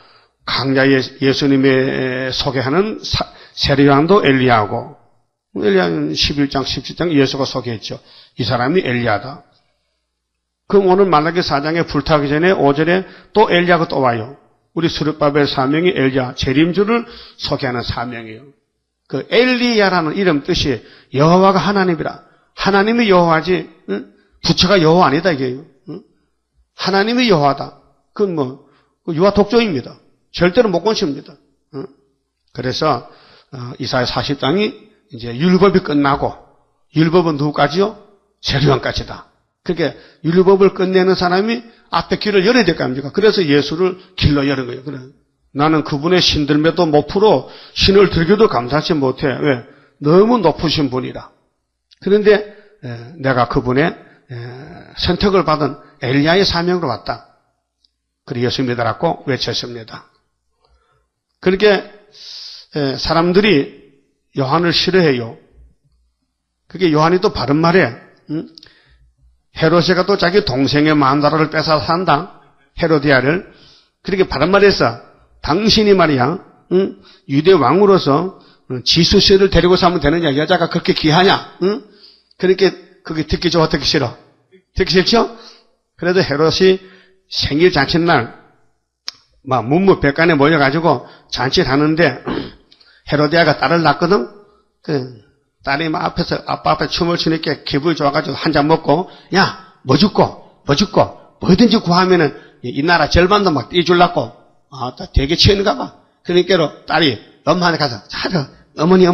강야에 예수님의 소개하는 세례요한도 엘리야고 엘리야는 11장 17장 예수가 소개했죠. 이 사람이 엘리야다. 그럼 오늘 말라기 4장에 불타기 전에 5절에 또 엘리야가 또 와요. 우리 스룹바벨 사명이 엘리야 재림주를 소개하는 사명이에요. 그 엘리야라는 이름 뜻이 여호와가 하나님이라. 하나님이 여호와지 부처가 여호와 아니다 이게요. 하나님이 여호와다. 그건 유아 독조입니다. 절대로 못 건십니다. 그래서 이사야 40장이 이제 율법이 끝나고 율법은 누구까지요? 세례요한까지다. 그러니까 율법을 끝내는 사람이 앞에 길을 열어야 될 거 아닙니까? 그래서 예수를 길로 여는 거예요. 그래. 나는 그분의 신들매도 못 풀어 신을 들겨도 감사치 못해. 왜? 너무 높으신 분이라. 그런데 내가 그분의 선택을 받은 엘리야의 사명으로 왔다. 그리고 예수 믿으라고 외쳤습니다. 그렇게 사람들이 요한을 싫어해요. 그게 요한이 또 바른 말에 헤롯이가 또 자기 동생의 만다라를 뺏어 산다. 헤로디아를. 그렇게 바른 말에서 당신이 말이야 유대 왕으로서 지수씨를 데리고 사면 되느냐. 여자가 그렇게 귀하냐. 그렇게 그게 듣기 좋아 듣기 싫어. 듣기 싫죠? 그래도 헤롯이 생일 잔칫날 막 문무백관에 모여가지고 잔치를 하는데 헤로디아가 딸을 낳거든. 그 딸이 막 앞에서 아빠 앞에 춤을 추니까 기분이 좋아가지고 한 잔 먹고 야 뭐 줄고 뭐든지 구하면은 이 나라 절반도 막 떼줄라고 되게 치는가 봐. 그러니까 딸이 엄마한테 가서 자 어머니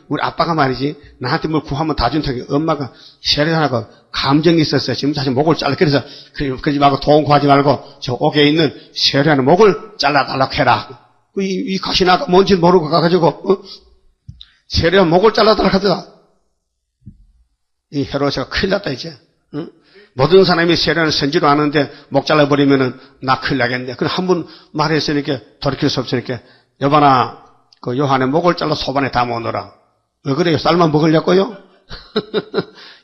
우리 아빠가 말이지 나한테 뭘 구하면 다 준다고 엄마가 세례하고 감정이 있었어요. 지금 다시 목을 잘라. 그래서 그러지 말고 돈 구하지 말고 저 옥에 있는 세례하는 목을 잘라달라고 해라. 이 가시나가 뭔지 모르고 가가지고 세례가 목을 잘라달라 하더라. 이 헤롯이가 큰일 났다, 이제. 응? 모든 사람이 세례는 선지로 하는데 목 잘라버리면은 나 큰일 나겠네. 그럼 한 번 말했으니까 돌이킬 수 없으니까 여봐나, 그 요한의 목을 잘라 소반에 담아오너라. 왜 그래요? 쌀만 먹으려고요?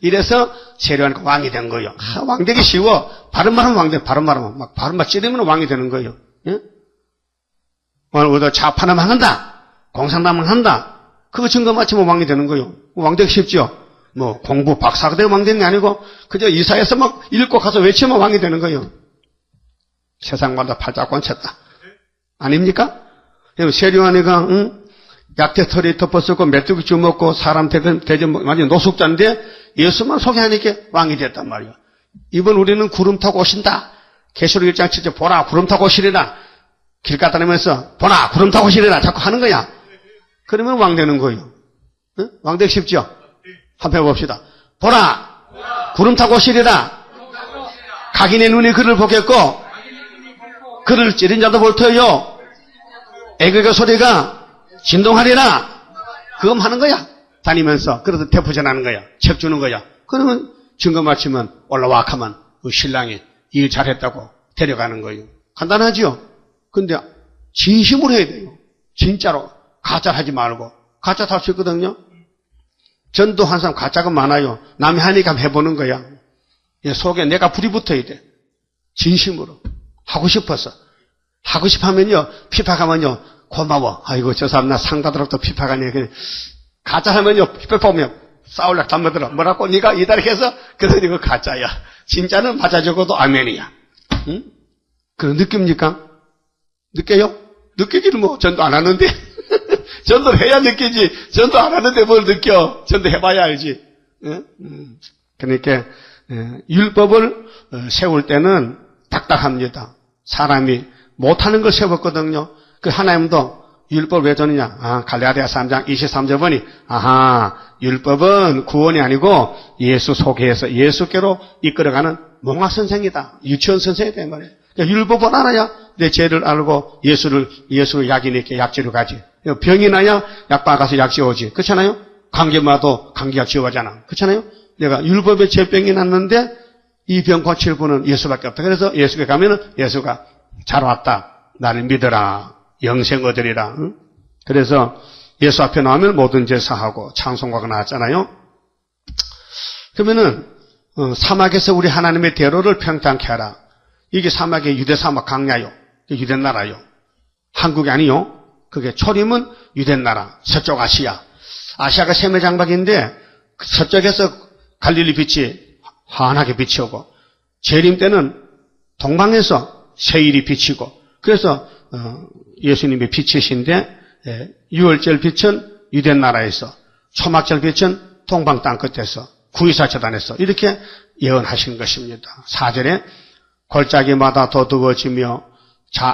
이래서 세례요한이 왕이 된 거예요. 왕 되기 쉬워. 바른 말하면 왕 돼. 바른 말하면 막 바른 말 찌르면 왕이 되는 거예요. 예? 오늘 좌파나만 한다. 공산당만 한다. 그거 증거 맞추면 왕이 되는 거예요. 왕 되기 쉽죠? 뭐 공부 박사가 되면 왕 되는 게 아니고 그저 이사에서 막 읽고 가서 외치면 왕이 되는 거예요. 세상마다 팔자권 쳤다. 아닙니까? 세례요한이가 약대 털이 덮었었고 메뚜기 주먹고 사람 대전 완전 노숙자인데 예수만 소개하니까 왕이 됐단 말이에요. 이번 우리는 구름 타고 오신다. 계시록 1장 7절 보라 구름 타고 오시리라. 길 갔다 다니면서 보라 구름 타고 오시리라 자꾸 하는 거야. 그러면 왕 되는 거예요. 응? 왕 되기 쉽죠? 한번 해봅시다. 보라 구름 타고 오시리라. 각인의 눈이 그를 보겠고 그를 찌른 자도 볼 터요. 애국의 소리가 진동하리라. 그거 하는 거야. 다니면서. 그래서 대포 전하는 거야. 책 주는 거야. 그러면 증거 맞추면 올라와 하면 신랑이 일 잘했다고 데려가는 거예요. 간단하죠? 근데 진심으로 해야 돼요. 진짜로. 가짜 하지 말고. 가짜 할 수 있거든요. 전도한 사람 가짜가 많아요. 남이 하니까 해보는 거야. 속에 내가 불이 붙어야 돼. 진심으로. 하고 싶어서. 하고 싶으면요. 피파하면요. 고마워. 아이고 저 사람 나 상다더라도 피파가네. 가짜 하면요. 피파하면 싸우려고 담아들어. 뭐라고 네가 이다리해서 그러니 이거 가짜야. 진짜는 맞아 적어도 아멘이야. 응? 그런 느낍니까? 느껴요? 느끼기는 뭐 전도 안 하는데. 전도 해야 느끼지. 전도 안 하는데 뭘 느껴. 전도 해봐야 알지. 응? 그러니까 율법을 세울 때는 딱딱합니다. 사람이 못하는 걸 세웠거든요. 그 하나님도 율법 왜 줬느냐? 갈라디아 3장 23절 보니 율법은 구원이 아니고 예수 소개해서 예수께로 이끌어가는 몽화 선생이다. 유치원 선생이다 말이에요. 그러니까 율법은 알아야 내 죄를 알고 예수를 약이니까 약지로 가지. 병이 나야 약방 가서 약 지어오지. 그렇잖아요? 감기마도 감기약 지어가잖아. 그렇잖아요? 내가 율법에 죄병이 났는데 이 병 고칠 분은 예수밖에 없다. 그래서 예수께 가면은 예수가 잘 왔다. 나를 믿어라. 영생 얻으리라. 응? 그래서 예수 앞에 나오면 모든 죄 사하고 찬송가가 나왔잖아요. 그러면은 사막에서 우리 하나님의 대로를 평탄케 하라. 이게 사막의 유대 사막 강야요. 유대 나라요. 한국이 아니요. 그게 초림은 유대 나라. 서쪽 아시아. 아시아가 세매장박인데 서쪽에서 갈릴리 빛이 환하게 빛이 오고 재림 때는 동방에서 세일이 비치고 그래서 예수님의 빛이신데 유월절 빛은 유대 나라에서 초막절 빛은 동방 땅끝에서 구이사 재단에서 이렇게 예언하신 것입니다. 4절에 골짜기마다 더두어지며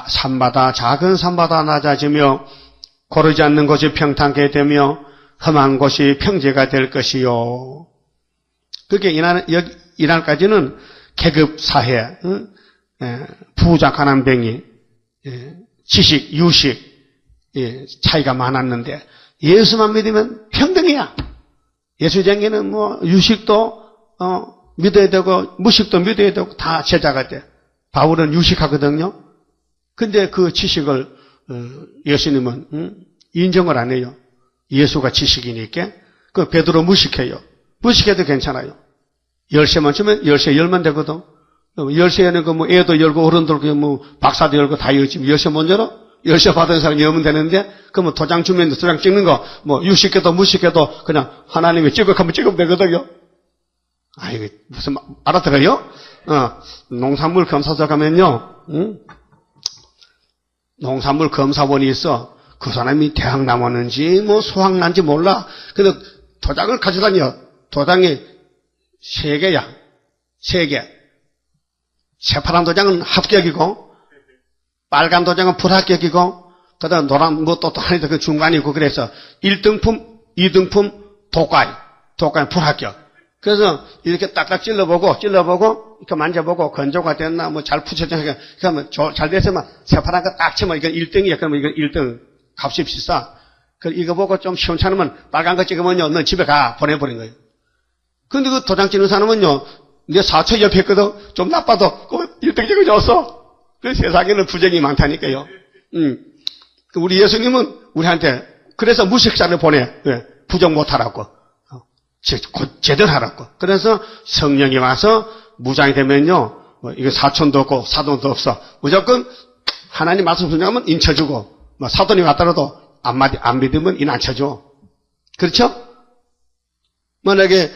산마다 작은 산마다 낮아지며 고르지 않는 곳이 평탄하게 되며 험한 곳이 평지가 될 것이요. 그게 이날까지는 계급사회, 부자 가난뱅이, 지식, 유식 차이가 많았는데 예수만 믿으면 평등이야. 예수쟁이는 뭐 유식도 믿어야 되고 무식도 믿어야 되고 다 제자가 돼. 바울은 유식하거든요. 근데 그 지식을 예수님은 인정을 안 해요. 예수가 지식이니까 그 베드로 무식해요. 무식해도 괜찮아요. 열쇠만 주면 열쇠 열면 되거든. 열쇠에는 그 뭐 애도 열고 어른들도 뭐 박사도 열고 다 열지. 열쇠 못 열어? 열쇠 받은 사람이 열면 되는데 그러면 도장 주면 도장 찍는 거 뭐 유식해도 무식해도 그냥 하나님이 찍어가면 찍으면 되거든요. 아이고 무슨 알아들어요? 농산물 검사소 가면요. 농산물 검사원이 있어. 그 사람이 대학 나왔는지 뭐 수학 난지 몰라. 근데 도장을 가져다녀. 도장이 3개야. 3개. 새파란 도장은 합격이고 빨간 도장은 불합격이고 그다음 노란 뭐 또 하나도 그 중간이고 그래서 1등품, 2등품 독과이 불합격. 그래서 이렇게 딱딱 찔러보고 이렇게 만져보고 건조가 됐나 뭐 잘 붙여졌나 그러면 잘 됐으면 새파란 거 딱 치면 이건 1등이야. 그러면 이건 1등 값이 비싸. 그 이거 보고 좀 시원찮으면 빨간 거 찍으면요, 너 집에 가 보내버린 거예요. 근데 그 도장 찍는 사람은요, 내 사처 옆에 있거든. 좀 나빠도 그 1등 찍어줬어. 그 세상에는 부정이 많다니까요. 우리 예수님은 우리한테 그래서 무식사를 보내. 왜? 부정 못하라고. 곧 제대로 하라고. 그래서 성령이 와서 무장이 되면요, 이거 사촌도 없고 사돈도 없어. 무조건 하나님 말씀 순종하면 인쳐주고, 사돈이 왔더라도 안 믿으면 인 안 쳐줘. 그렇죠? 만약에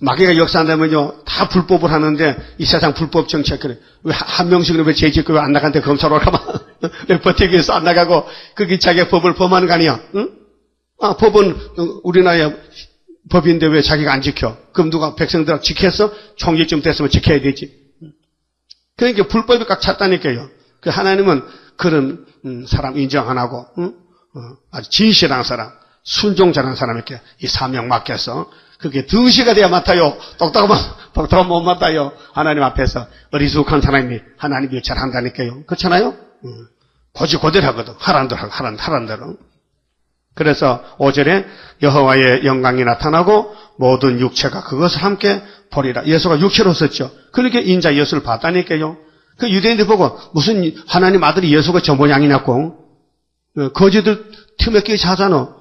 마귀가 역사한다면요, 다 불법을 하는데 이 세상 불법 정책 그래. 왜 한 명씩은 왜 죄짓고 왜 안 나간데 검찰 올까봐 왜 버티기 위해서 안 나가고 그게 자기가 법을 범하는 거 아니야? 응? 법은 우리나라의 법인데 왜 자기가 안 지켜? 그럼 누가 백성들 지켰어? 총리쯤 됐으면 지켜야 되지. 그러니까 불법이 꽉 찼다니까요. 그 하나님은 그런 사람 인정 안 하고, 아주 진실한 사람, 순종자라는 사람에게 이 사명 맡겨서 그게 등시가 돼야 맡아요. 똑똑하면 못 맡아요. 하나님 앞에서 어리숙한 사람이 하나님 일 잘한다니까요. 그렇잖아요? 고지고대로 하거든. 하란 대로. 그래서 5절에 여호와의 영광이 나타나고 모든 육체가 그것을 함께 보리라. 예수가 육체로 썼죠. 그렇게 인자 예수를 봤다니까요. 그 유대인들 보고 무슨 하나님 아들이 예수가 저 모양이냐고. 거지들 틈에 끼지 하잖아.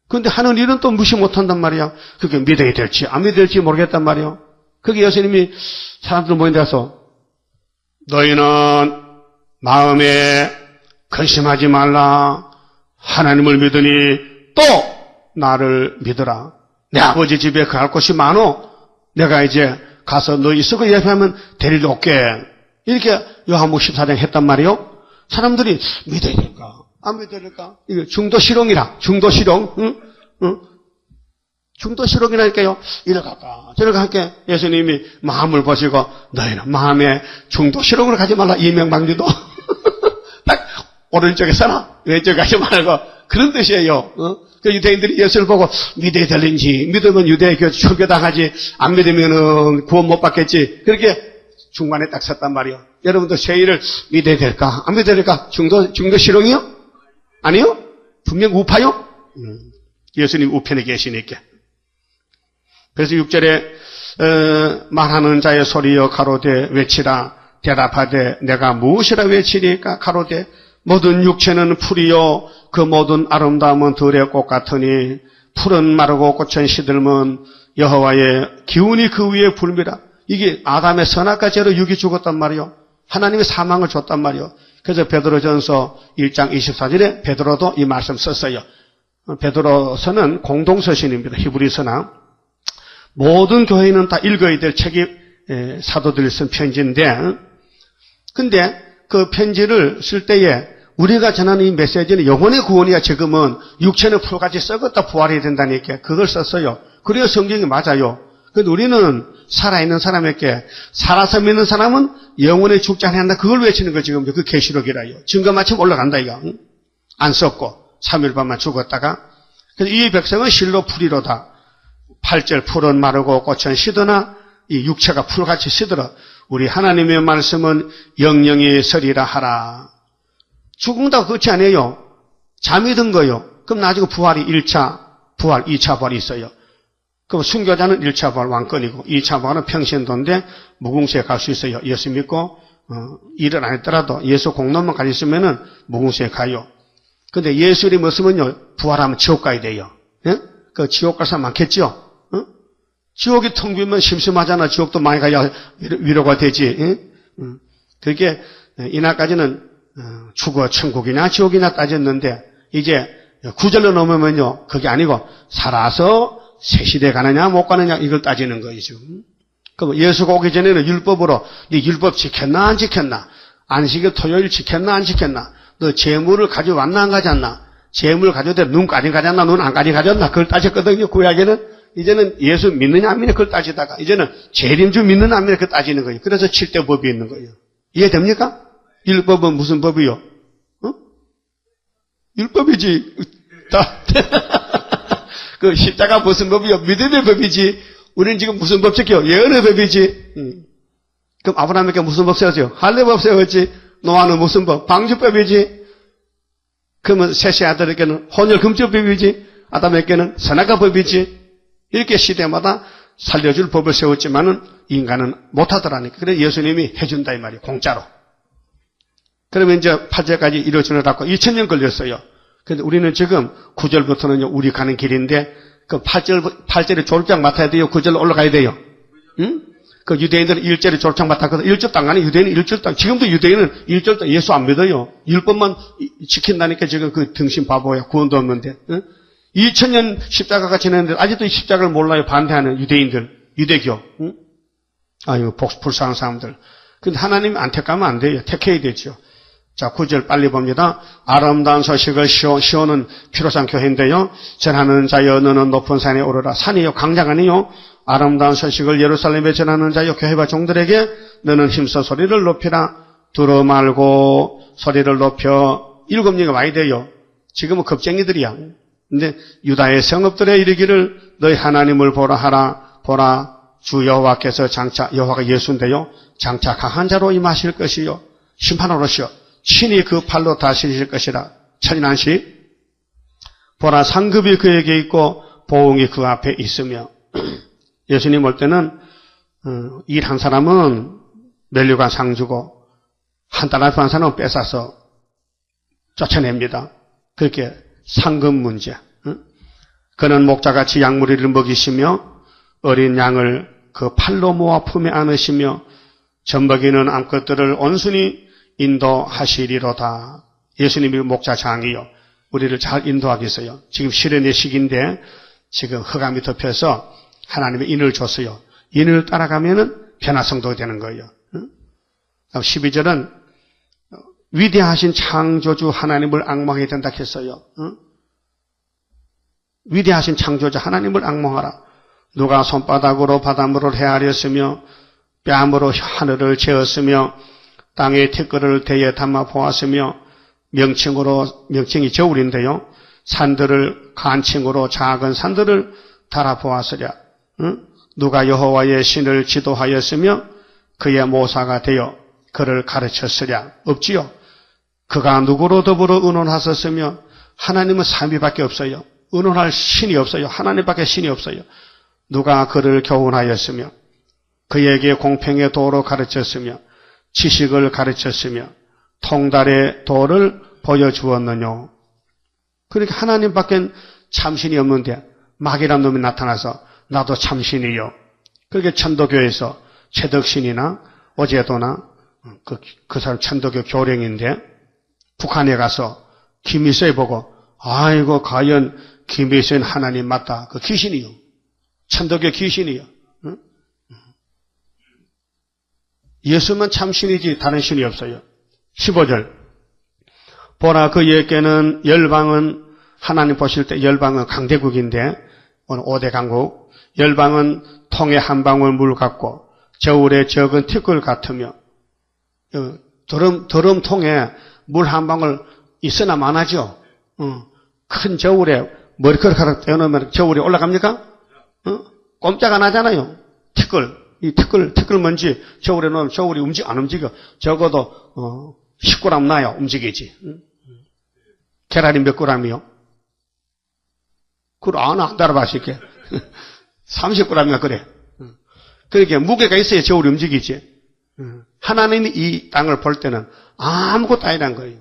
그런데 하는 일은 또 무시 못한단 말이야. 그게 믿어야 될지 안 믿어야 될지 모르겠단 말이야. 그게 예수님이 사람들 모인 데서 너희는 마음에 근심하지 말라. 하나님을 믿으니 또 나를 믿으라. 내 아버지 집에 갈 곳이 많어. 내가 이제 가서 너희 썩어 예배하면 데리러 올게. 이렇게 요한복음 14장 했단 말이요. 사람들이 믿어야 될까? 안 믿어야 될까? 이거 중도실용이라. 중도실용. 응? 중도실용이라니까요. 이리 갈까? 저리 갈게. 예수님이 마음을 보시고 너희는 마음에 중도실용을 가지 말라. 이명박리도 딱 오른쪽에 서나 왼쪽에 가지 말고 그런 뜻이에요. 그 유대인들이 예수를 보고 믿어야 될는지 믿으면 유대교 출교당하지 안 믿으면은 구원 못 받겠지. 그렇게 중간에 딱 섰단 말이에요. 여러분도 세일을 믿어야 될까? 안 믿어야 될까? 중도 실용이요? 아니요? 분명 우파요? 예수님 우편에 계시니까. 그래서 6절에 말하는 자의 소리여 가로되 외치라. 대답하되 내가 무엇이라 외치리까? 가로되 모든 육체는 풀이요 그 모든 아름다움은 들의 꽃 같으니 풀은 마르고 꽃은 시들면 여호와의 기운이 그 위에 불미라. 이게 아담의 선악과 죄로 육이 죽었단 말이요. 하나님이 사망을 줬단 말이요. 그래서 베드로전서 1장 24절에 베드로도 이 말씀 썼어요. 베드로서는 공동서신입니다. 히브리서나. 모든 교회는 다 읽어야 될 책이 사도들이 쓴 편지인데, 근데 그 편지를 쓸 때에 우리가 전하는 이 메시지는 영혼의 구원이야. 지금은 육체는 풀같이 썩었다 부활해야 된다니까 그걸 썼어요. 그래야 성경이 맞아요. 근데 우리는 살아있는 사람에게 살아서 믿는 사람은 영원히 죽지 않는다. 그걸 외치는 거 지금 그 계시록이라요. 증거 마침 올라간다 이거. 안 썼고 3일 밤만 죽었다가. 그래서 이 백성은 실로 풀이로다. 8절 풀은 마르고 꽃은 시드나 이 육체가 풀같이 시들어. 우리 하나님의 말씀은 영영이 서리라 하라. 죽음도 그렇지 않아요. 잠이 든 거요. 그럼 나중에 부활이 1차 부활, 2차 부활이 있어요. 그럼 순교자는 1차 부활 왕권이고 2차 부활은 평신도인데 무궁수에 갈 수 있어요. 예수 믿고 일을 안 했더라도 예수 공로만 가지고 있으면은 무궁수에 가요. 근데 예수님 없으면요 부활하면 지옥 가야 돼요. 예? 그 지옥 갈 사람 많겠죠. 지옥이 텅 비면 심심하잖아. 지옥도 많이 가야 위로가 되지. 예? 그게 이날까지는 죽어 천국이냐 지옥이냐 따졌는데 이제 9절로 넘으면요 그게 아니고 살아서 새 시대 가느냐 못 가느냐 이걸 따지는 거예요 지금. 그럼 예수가 오기 전에는 율법으로 네 율법 지켰나 안 지켰나, 안식일 토요일 지켰나 안 지켰나, 너 재물을 가져왔나 안 가져왔나, 재물 가져도 눈 까지 가졌나 눈 안 까지 가졌나 그걸 따졌거든요. 구약에는. 이제는 예수 믿느냐 안 믿느냐 그걸 따지다가 이제는 재림주 믿느냐 안 믿느냐 그걸 따지는 거예요. 그래서 7대 법이 있는 거예요. 이해됩니까? 율법은 무슨 법이요? 율법이지. 그 십자가 무슨 법이요? 믿음의 법이지. 우리는 지금 무슨 법 지켜요? 예언의 법이지. 그럼 아브라함에게 무슨 법 세웠어요? 할례법 세웠지. 노아는 무슨 법? 방주법이지. 그러면 셋의 아들에게는 혼혈금지법이지, 아담에게는 선악과법이지. 이렇게 시대마다 살려줄 법을 세웠지만은 인간은 못하더라니까. 그래서 예수님이 해준다 이 말이에요. 공짜로. 그러면 이제 8절까지 이루어지느라고 2000년 걸렸어요. 근데 우리는 지금 9절부터는 우리 가는 길인데, 그 8절에 졸업장 맡아야 돼요? 9절로 올라가야 돼요? 응? 그 유대인들은 1절에 졸업장 맡았거든. 1절도 안 가네. 유대인은 1절도 안, 지금도 유대인은 1절도 예수 안 믿어요. 율법만 지킨다니까 지금 그 등신 바보야. 구원도 없는데. 응? 2000년 십자가가 지났는데 아직도 이 십자가를 몰라요. 반대하는 유대인들. 유대교. 응? 아유, 불쌍한 사람들. 근데 하나님이 안 택하면 안 돼요. 택해야 되죠. 자, 9절 빨리 봅니다. 아름다운 소식을 시온은 피로산 교회인데요. 전하는 자여 너는 높은 산에 오르라. 산이요, 강장 아니요. 아름다운 소식을 예루살렘에 전하는 자여 교회와 종들에게 너는 힘써 소리를 높이라. 들어 말고 소리를 높여. 7명이 와야 돼요. 지금은 겁쟁이들이야. 근데 유다의 성읍들에 이르기를 너희 하나님을 보라 하라. 보라 주 여호와께서 장차, 여호와가 예수인데요. 장차 강한 자로 임하실 것이요. 심판으로시요. 신이 그 팔로 다스리실 것이라. 천인한시. 보라 상급이 그에게 있고 보응이 그 앞에 있으며. 예수님 올 때는 일 한 사람은 면류관 상 주고 한 달 앞에 한 사람은 뺏어서 쫓아냅니다. 그렇게 상급 문제. 그는 목자같이 양무리를 먹이시며 어린 양을 그 팔로 모아 품에 안으시며 젖먹이는 암컷들을 온순히 인도하시리로다. 예수님이 목자장이요. 우리를 잘 인도하겠어요. 지금 시련의 시기인데 지금 흑암이 덮여서 하나님의 인을 줬어요. 인을 따라가면은 변화성도가 되는 거예요. 12절은 위대하신 창조주 하나님을 앙망해야 된다 했어요. 위대하신 창조주 하나님을 앙망하라. 누가 손바닥으로 바닷물을 헤아렸으며 뺨으로 하늘을 재었으며 땅의 티끌을 대에 담아 보았으며 명칭이 저울인데요. 산들을 간칭으로 작은 산들을 달아 보았으랴. 누가 여호와의 신을 지도하였으며 그의 모사가 되어 그를 가르쳤으랴. 없지요. 그가 누구로 더불어 의논하셨으며 하나님은 삼위밖에 없어요. 의논할 신이 없어요. 하나님밖에 신이 없어요. 누가 그를 교훈하였으며 그에게 공평의 도로 가르쳤으며 지식을 가르쳤으며 통달의 도를 보여주었느뇨. 그러니까 하나님밖에 참신이 없는데 마귀란 놈이 나타나서 나도 참신이요. 그렇게 천도교에서 최덕신이나 어제도나 그 사람 천도교 교령인데 북한에 가서 김일성이 보고 아이고 과연 김일성 하나님 맞다. 그 귀신이요. 천도교 귀신이요. 응? 예수만 참신이지 다른 신이 없어요. 15절 보라 그에게는 열방은 하나님 보실 때 열방은 강대국인데 오늘 5대 강국 열방은 통에 한 방울 물 같고 저울에 적은 티끌 같으며 드럼통에 물 한 방울 있으나 많아죠. 큰 저울에 머리카락 떼어놓으면 저울이 올라갑니까? 꼼짝 안 하잖아요. 티끌 먼지 저울에 넣으면 저울이 안 움직여. 적어도 10g 나요. 움직이지. 계란이 몇 g이요? 그걸 안 달아봐실게. 30g이나 그래. 그러니까 무게가 있어야 저울이 움직이지. 하나님이 이 땅을 볼 때는 아무것도 아니란 거예요.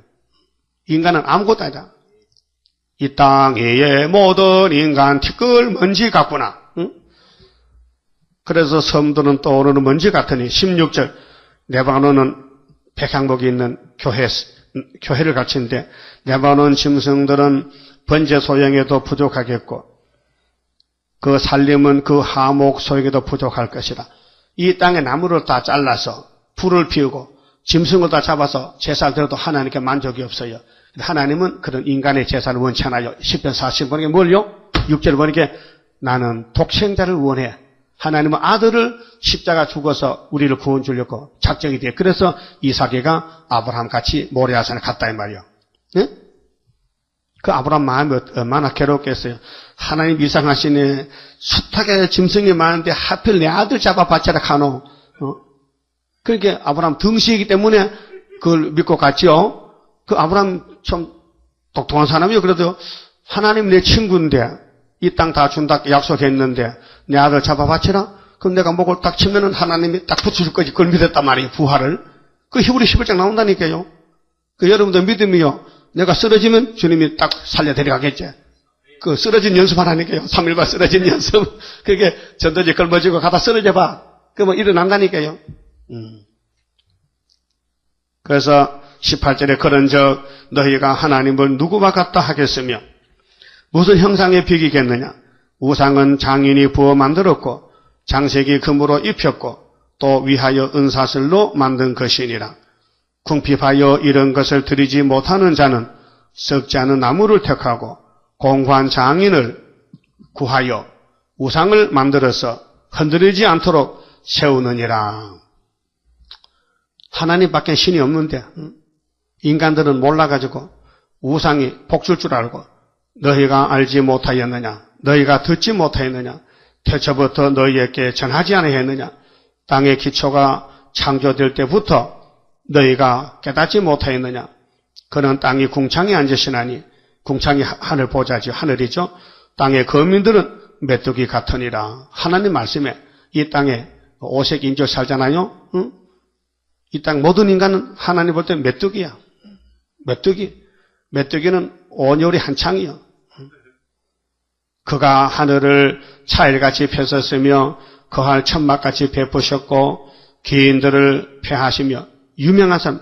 인간은 아무것도 아니다. 이 땅 위에 모든 인간 티끌 먼지 같구나. 그래서 섬들은 떠오르는 먼지 같으니 16절 레바논은 백향목이 있는 교회를 갖춘데 레바논 짐승들은 번제 소형에도 부족하겠고 그 살림은 그 하목 소형에도 부족할 것이다. 이 땅의 나무를 다 잘라서 불을 피우고 짐승을 다 잡아서 제사를 드려도 하나님께 만족이 없어요. 하나님은 그런 인간의 제사를 원치 않아요. 10편 40편 보니까 뭘요? 6절 보니까 나는 독생자를 원해. 하나님은 아들을 십자가 죽어서 우리를 구원 주려고 작정이 돼. 그래서 이삭이가 아브라함 같이 모리아산에 갔다 이 말이요. 네? 그 아브라함 마음이 얼마나 괴롭겠어요. 하나님 이상하시네. 숱하게 짐승이 많은데 하필 내 아들 잡아 바쳐라 카노. 그러니까 아브라함 등시이기 때문에 그걸 믿고 갔죠. 그 아브라함 좀 똑똑한 사람이요. 그래도 하나님 내 친구인데 이 땅 다 준다 약속했는데 내 아들 잡아 바치라? 그럼 내가 목을 딱 치면은 하나님이 딱 붙여줄 거지. 그걸 믿었단 말이에요. 부활을. 그 히브리 11장 나온다니까요. 그 여러분들 믿음이요. 내가 쓰러지면 주님이 딱 살려 데려가겠지. 그 쓰러진 연습하라니까요. 3일간 쓰러진 연습. 그게 전도지 걸머지고 가다 쓰러져봐. 그러면 일어난다니까요. 그래서 18절에 그런즉 너희가 하나님을 누구와 같다 하겠으며 무슨 형상에 비기겠느냐. 우상은 장인이 부어 만들었고 장색이 금으로 입혔고 또 위하여 은사슬로 만든 것이니라. 궁핍하여 이런 것을 드리지 못하는 자는 썩지 않은 나무를 택하고 공고한 장인을 구하여 우상을 만들어서 흔들리지 않도록 세우느니라. 하나님밖에 신이 없는데 인간들은 몰라가지고 우상이 복줄 줄 알고 너희가 알지 못하였느냐, 너희가 듣지 못하였느냐, 태초부터 너희에게 전하지 않았느냐, 땅의 기초가 창조될 때부터 너희가 깨닫지 못하였느냐. 그는 땅이 궁창에 앉으시나니 궁창이 하늘 보자지 하늘이죠. 땅의 거민들은 메뚜기 같으니라. 하나님 말씀에 이 땅에 오색 인조 살잖아요. 응? 이 땅 모든 인간은 하나님 볼 때 메뚜기야. 메뚜기는 온열이 한창이요. 그가 하늘을 차일같이 펴셨으며 거할 천막같이 베푸셨고 기인들을 폐하시며 유명한 사람,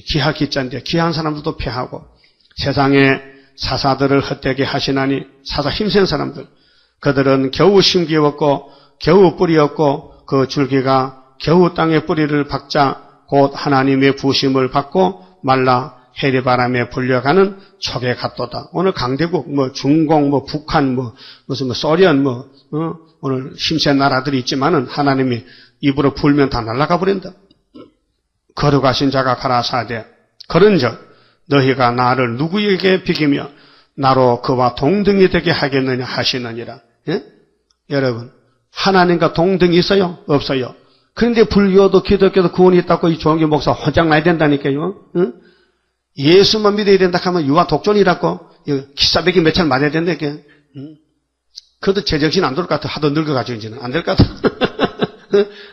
기하 기자인데 귀한 사람들도 폐하고 세상에 사사들을 헛되게 하시나니 사사 힘센 사람들 그들은 겨우 심기였고 겨우 뿌리였고 그 줄기가 겨우 땅에 뿌리를 박자 곧 하나님의 부심을 받고 말라 해리바람에 불려가는 촉에 같도다. 오늘 강대국, 중공, 북한, 무슨 소련, 오늘 힘센 나라들이 있지만은 하나님이 입으로 불면 다 날아가 버린다. 거룩하신 자가 가라사대 그런즉 너희가 나를 누구에게 비기며 나로 그와 동등이 되게 하겠느냐 하시느니라. 예? 여러분 하나님과 동등이 있어요? 없어요? 그런데 불교도 기독교도 구원이 있다고 이 조원기 목사 혼장 나야 된다니까요. 응? 예수만 믿어야 된다 하면 유아 독존이라고 기사백이 몇 차를 맞아야 된다. 그것도 제정신 안 돌 것 같아. 하도 늙어가지고 이제는 안 될 것 같아.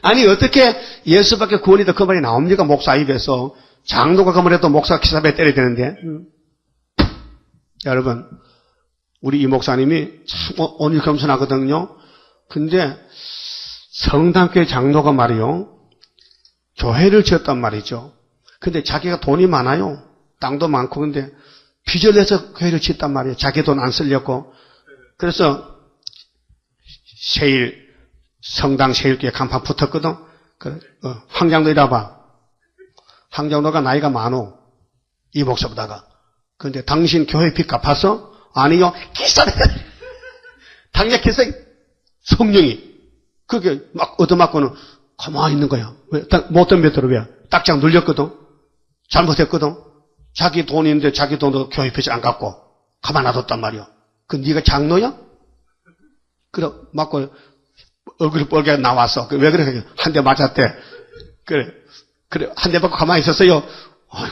아니 어떻게 예수밖에 구원이다 그 말이 나옵니까? 목사 입에서. 장로가 그 말해도 목사가 기사백 때려야 되는데. 여러분 우리 이 목사님이 참 오늘 겸손하거든요. 근데 성당교회 장로가 말이요. 교회를 지었단 말이죠. 근데 자기가 돈이 많아요. 땅도 많고 근데 빚을 내서 교회를 짓단 말이에요. 자기 돈 안 쓰려고. 그래서 성당 세일교회 간판 붙었거든. 황장도 이라봐. 황장도가 나이가 많어. 이 목사보다가. 근데 당신 교회 빚 갚았어? 아니요. 기사네. 당장 기사에 성령이 그게 막 얻어맞고는 가만히 있는 거야. 왜? 못 덤벼들어 왜? 딱장 눌렸거든. 잘못했거든. 자기 돈인데 자기 돈도 교회 빚을 안 갚고 가만 놔뒀단 말이야. 그 네가 장로야? 그래 맞고 얼굴이 뻘게 나왔어. 왜 그래? 한 대 맞았대. 그래 한 대 맞고 가만히 있었어요.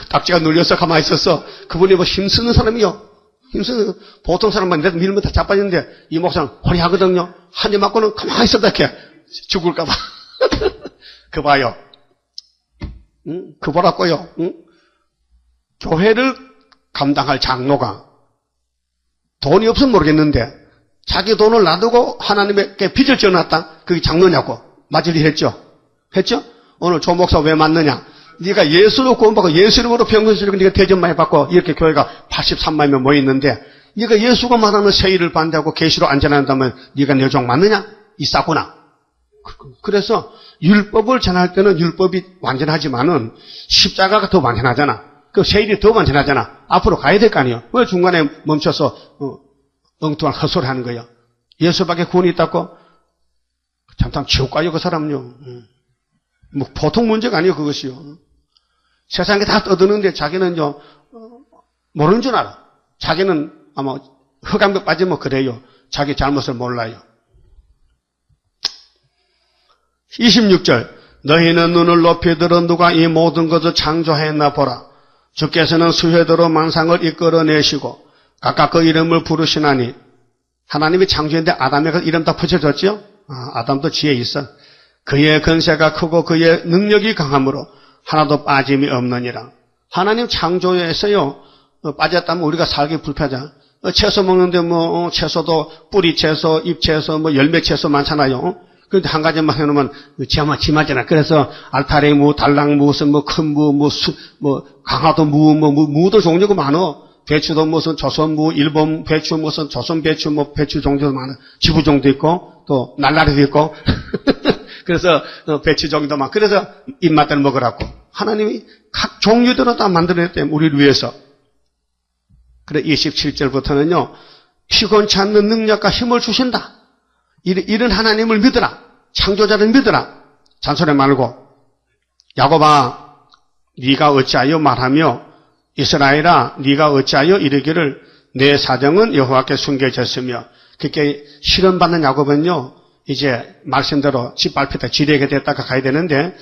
딱지가 눌려서 가만히 있었어. 그분이 뭐 힘쓰는 사람이요. 보통 사람만 밀면 다 자빠지는데 이 목사는 허리하거든요. 한 대 맞고는 가만히 있었다 이렇게 죽을까봐. 그 봐요. 그 보라고요. 교회를 감당할 장로가 돈이 없으면 모르겠는데 자기 돈을 놔두고 하나님께 빚을 지어놨다. 그게 장로냐고. 맞을 일 했죠? 오늘 조 목사 왜 맞느냐? 네가 예수로 구원받고 예수 이름으로 병건 쓰려고 네가 대접 많이 받고 이렇게 교회가 83만 명 모였는데 네가 예수가 말하는 세일을 반대하고 계시로 안전한다면 네가 내 종 맞느냐? 이 싸구나. 그래서 율법을 전할 때는 율법이 완전하지만은 십자가가 더 완전하잖아. 그 세일이 더 완전하잖아. 앞으로 가야 될 거 아니에요. 왜 중간에 멈춰서 엉뚱한 헛소리 하는 거예요? 예수밖에 구원이 있다고? 참 지옥 가요 그 사람은요. 뭐 보통 문제가 아니에요 그것이요. 세상에 다 떠드는데 자기는요 모르는 줄 알아. 자기는 아마 흑암벽 빠지면 그래요. 자기 잘못을 몰라요. 26절 너희는 눈을 높이 들어 누가 이 모든 것을 창조했나 보라. 주께서는 수혜도로 만상을 이끌어내시고 각각 그 이름을 부르시나니 하나님이 창조했는데 아담에게 이름 다 붙여줬죠? 아담도 지혜 있어. 그의 근세가 크고 그의 능력이 강함으로 하나도 빠짐이 없느니라. 하나님 창조에서요, 빠졌다면 우리가 살기 불편하잖아. 채소 먹는데 채소도 뿌리 채소, 잎 채소, 열매 채소 많잖아요. 그런데 한 가지만 해놓으면 지마잖아. 그래서 알타리 무, 달랑 무슨 큰 무, 강화도 무도 종류가 많어. 배추도 무슨 조선무, 일본 배추, 무슨 조선 배추, 배추 종류도 많아. 지부종도 있고, 또 날라리도 있고. 그래서 배추 종류도 많고. 그래서 입맛대로 먹으라고. 하나님이 각 종류대로 다 만들어냈대, 우리를 위해서. 그래, 27절부터는요, 피곤치 않는 능력과 힘을 주신다. 이런 하나님을 믿으라. 창조자를 믿으라. 잔소리 말고. 야곱아, 네가 어찌하여 말하며 이스라엘아, 네가 어찌하여 이르기를 내 사정은 여호와께 숨겨졌으며. 그렇게 실현받는 야곱은요, 이제 말씀대로 짓밟히다 지뢰게 됐다가 가야 되는데,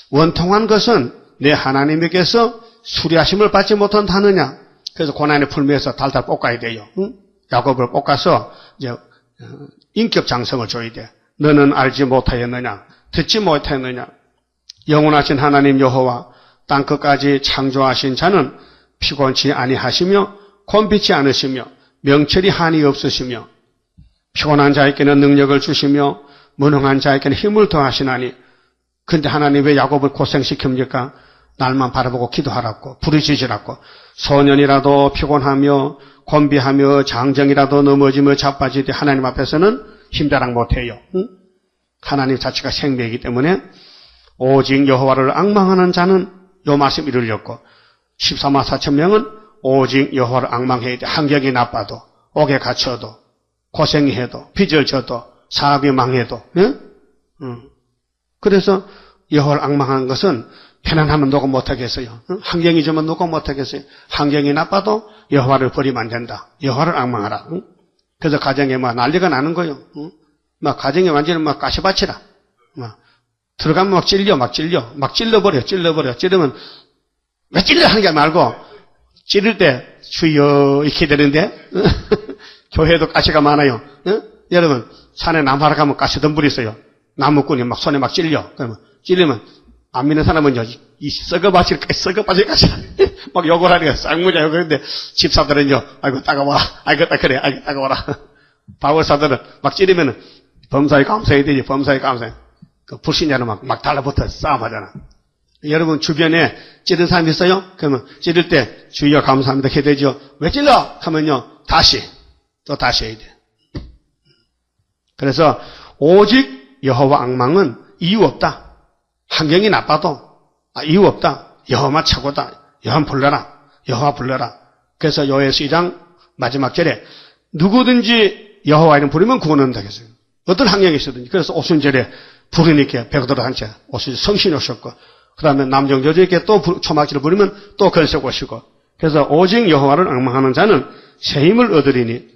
원통한 것은 내 하나님에게서 수리하심을 받지 못한다느냐. 그래서 고난의 풀매에서 달달 볶아야 돼요. 응? 야곱을 볶아서 이제 인격 장성을 줘야 돼. 너는 알지 못하였느냐? 듣지 못하였느냐? 영원하신 하나님 여호와 땅 끝까지 창조하신 자는 피곤치 아니하시며 곤비치 않으시며 명철이 한이 없으시며 피곤한 자에게는 능력을 주시며 무능한 자에게는 힘을 더하시나니. 근데 하나님 왜 야곱을 고생시킵니까? 날만 바라보고 기도하라고, 부르짖으라고. 소년이라도 피곤하며 곤비하며 장정이라도 넘어지며 자빠지되 하나님 앞에서는 힘자랑 못해요. 응? 하나님 자체가 생명이기 때문에 오직 여호와를 앙망하는 자는 요 말씀 이루려고 14만 4천 명은 오직 여호와를 앙망해야 돼. 환경이 나빠도, 옥에 갇혀도, 고생이 해도, 빚을 져도, 사업이 망해도. 응? 그래서 여호와를 앙망하는 것은 편안하면 누가 못하겠어요. 응? 환경이 좋으면 누가 못하겠어요. 환경이 나빠도 여호와를 버리면 안 된다. 여호와를 앙망하라. 응? 그래서 가정에 난리가 나는 거예요. 응? 가정에 완전히 가시밭이라. 들어가면 막 찔러버려. 찌르면 왜 찔러 하는 게 말고, 찌를 때 주여 이렇게 되는데, 교회도 가시가 많아요. 여러분, 산에 나무 하러 가면 가시 덤불이 있어요. 나무꾼이 손에 찔려. 그러면 찔리면 안 믿는 사람은요, 이 썩어바실 가시 막 욕을 하네요. 쌍무자 욕을 하는데, 집사들은요, 아이고 따가워, 아이고 그래, 아이고 따가워라. 바울사들은 찌르면은 범사에 감사해야 되지. 범사에 감사해. 그 불신자는 막 달라붙어 싸움하잖아. 여러분 주변에 찌른 사람 있어요? 그러면 찌를 때 주여 감사합니다 해야 되죠. 왜 찔러? 하면요, 또 다시 해야 돼. 그래서 오직 여호와 앙망은 이유 없다. 환경이 나빠도 이유 없다. 여호와만 최고다. 여호와 불러라. 그래서 요에서 2장 마지막 절에 누구든지 여호와 이름 부르면 구원한다 했어요. 어떤 환경에 있어든지. 그래서 오순절에 부르니까 백도로 한채 오순절 성신이 오셨고, 그 다음에 남정저주에게 또 초막지를 부르면 또 건색 오시고. 그래서 오직 여호와를 앙망하는 자는 새 힘을 얻으리니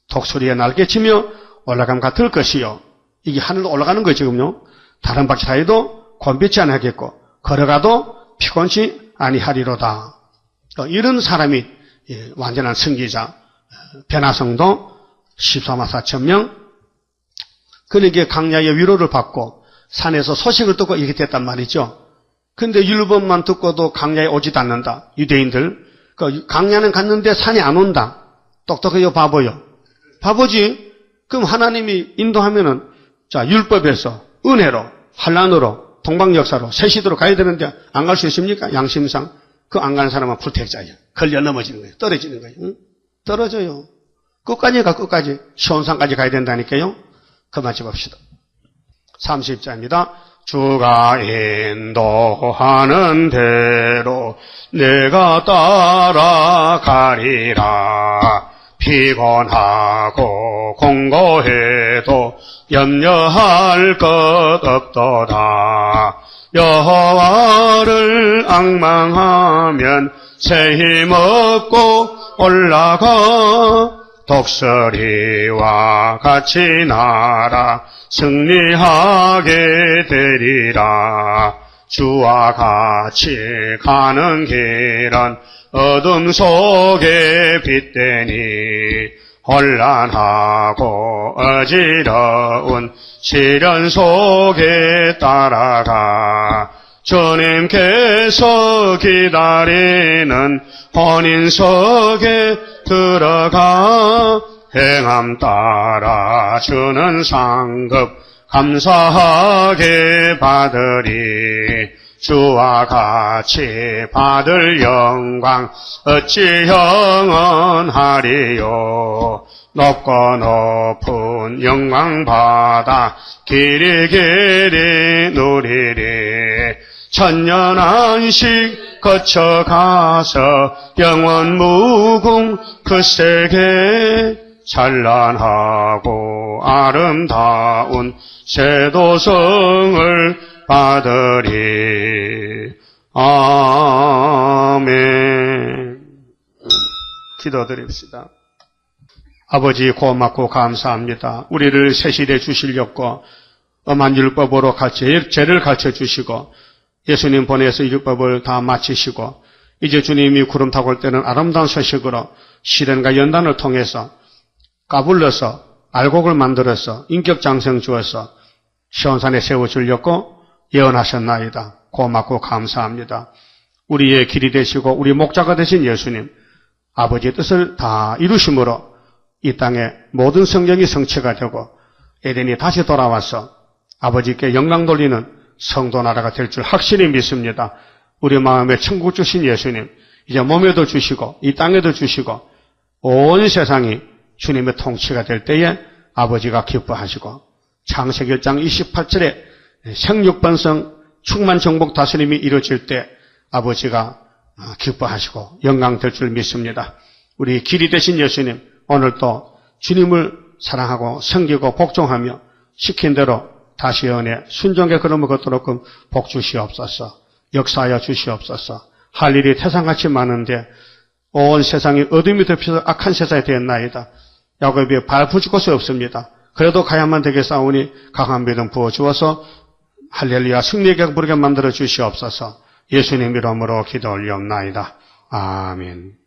독수리에 날개치며 올라감 같을 것이요. 이게 하늘로 올라가는 거예요 지금요. 다른 박사에도 곤비치 아니하겠고 걸어가도 피곤치 아니하리로다. 이런 사람이 완전한 승기자, 변화성도 14만 4천 명. 그러니까 강야의 위로를 받고 산에서 소식을 듣고 이렇게 됐단 말이죠. 근데 율법만 듣고도 강야에 오지도 않는다. 유대인들. 강야는 갔는데 산에 안 온다. 똑똑해요, 바보요? 바보지. 그럼 하나님이 인도하면은, 율법에서 은혜로, 환란으로, 동방역사로, 새시도로 가야 되는데 안 갈 수 있습니까? 양심상. 그 안 가는 사람은 불택자예요. 걸려 넘어지는 거예요. 떨어지는 거예요. 응? 떨어져요. 끝까지 가, 끝까지. 시온산까지 가야 된다니까요. 그만 짚읍시다. 30자입니다. 주가 인도하는 대로 내가 따라가리라. 피곤하고 공고해도 염려할 것 없도다. 여호와를 앙망하면 새 힘 얻고 올라가. 독수리와 같이 날아 승리하게 되리라. 주와 같이 가는 길은 어둠 속에 빛되니 혼란하고 어지러운 시련 속에 따라가 주님께서 기다리는 혼인석에 들어가 행함 따라 주는 상급 감사하게 받으리. 주와 같이 받을 영광 어찌 영원하리요. 높고 높은 영광 받아 길이 길이 누리리. 천년 안식 거쳐가서 영원 무궁 그 세계 찬란하고 아름다운 세도성을 받으리. 아멘. 기도드립시다. 아버지 고맙고 감사합니다. 우리를 새시대 주시려고 엄한 율법으로 죄를 가르쳐 주시고 예수님 보내서 율법을 다 마치시고 이제 주님이 구름 타고 올 때는 아름다운 소식으로 시련과 연단을 통해서 까불러서 알곡을 만들어서 인격장성 주어서 시온산에 세워주려고 예언하셨나이다. 고맙고 감사합니다. 우리의 길이 되시고 우리 목자가 되신 예수님, 아버지의 뜻을 다 이루심으로 이 땅에 모든 성경이 성취가 되고 에덴이 다시 돌아와서 아버지께 영광 돌리는 성도 나라가 될 줄 확실히 믿습니다. 우리 마음에 천국 주신 예수님, 이제 몸에도 주시고 이 땅에도 주시고 온 세상이 주님의 통치가 될 때에 아버지가 기뻐하시고 창세기 1장 28절에 생육번성 충만정복 다스림이 이루어질 때 아버지가 기뻐하시고 영광 될 줄 믿습니다. 우리 길이 되신 예수님, 오늘도 주님을 사랑하고 섬기고 복종하며 시킨 대로 다시 은혜 순종의 걸음을 걷도록 복 주시옵소서. 역사하여 주시옵소서. 할 일이 태산같이 많은데 온 세상이 어둠이 덮여서 악한 세상이 되었나이다. 야곱이 발붙일 곳이 없습니다. 그래도 가야만 되겠사오니 강한 믿음 부어주어서 할렐루야 승리의 격 부르게 만들어 주시옵소서. 예수님 이름으로 기도 올리옵나이다. 아멘.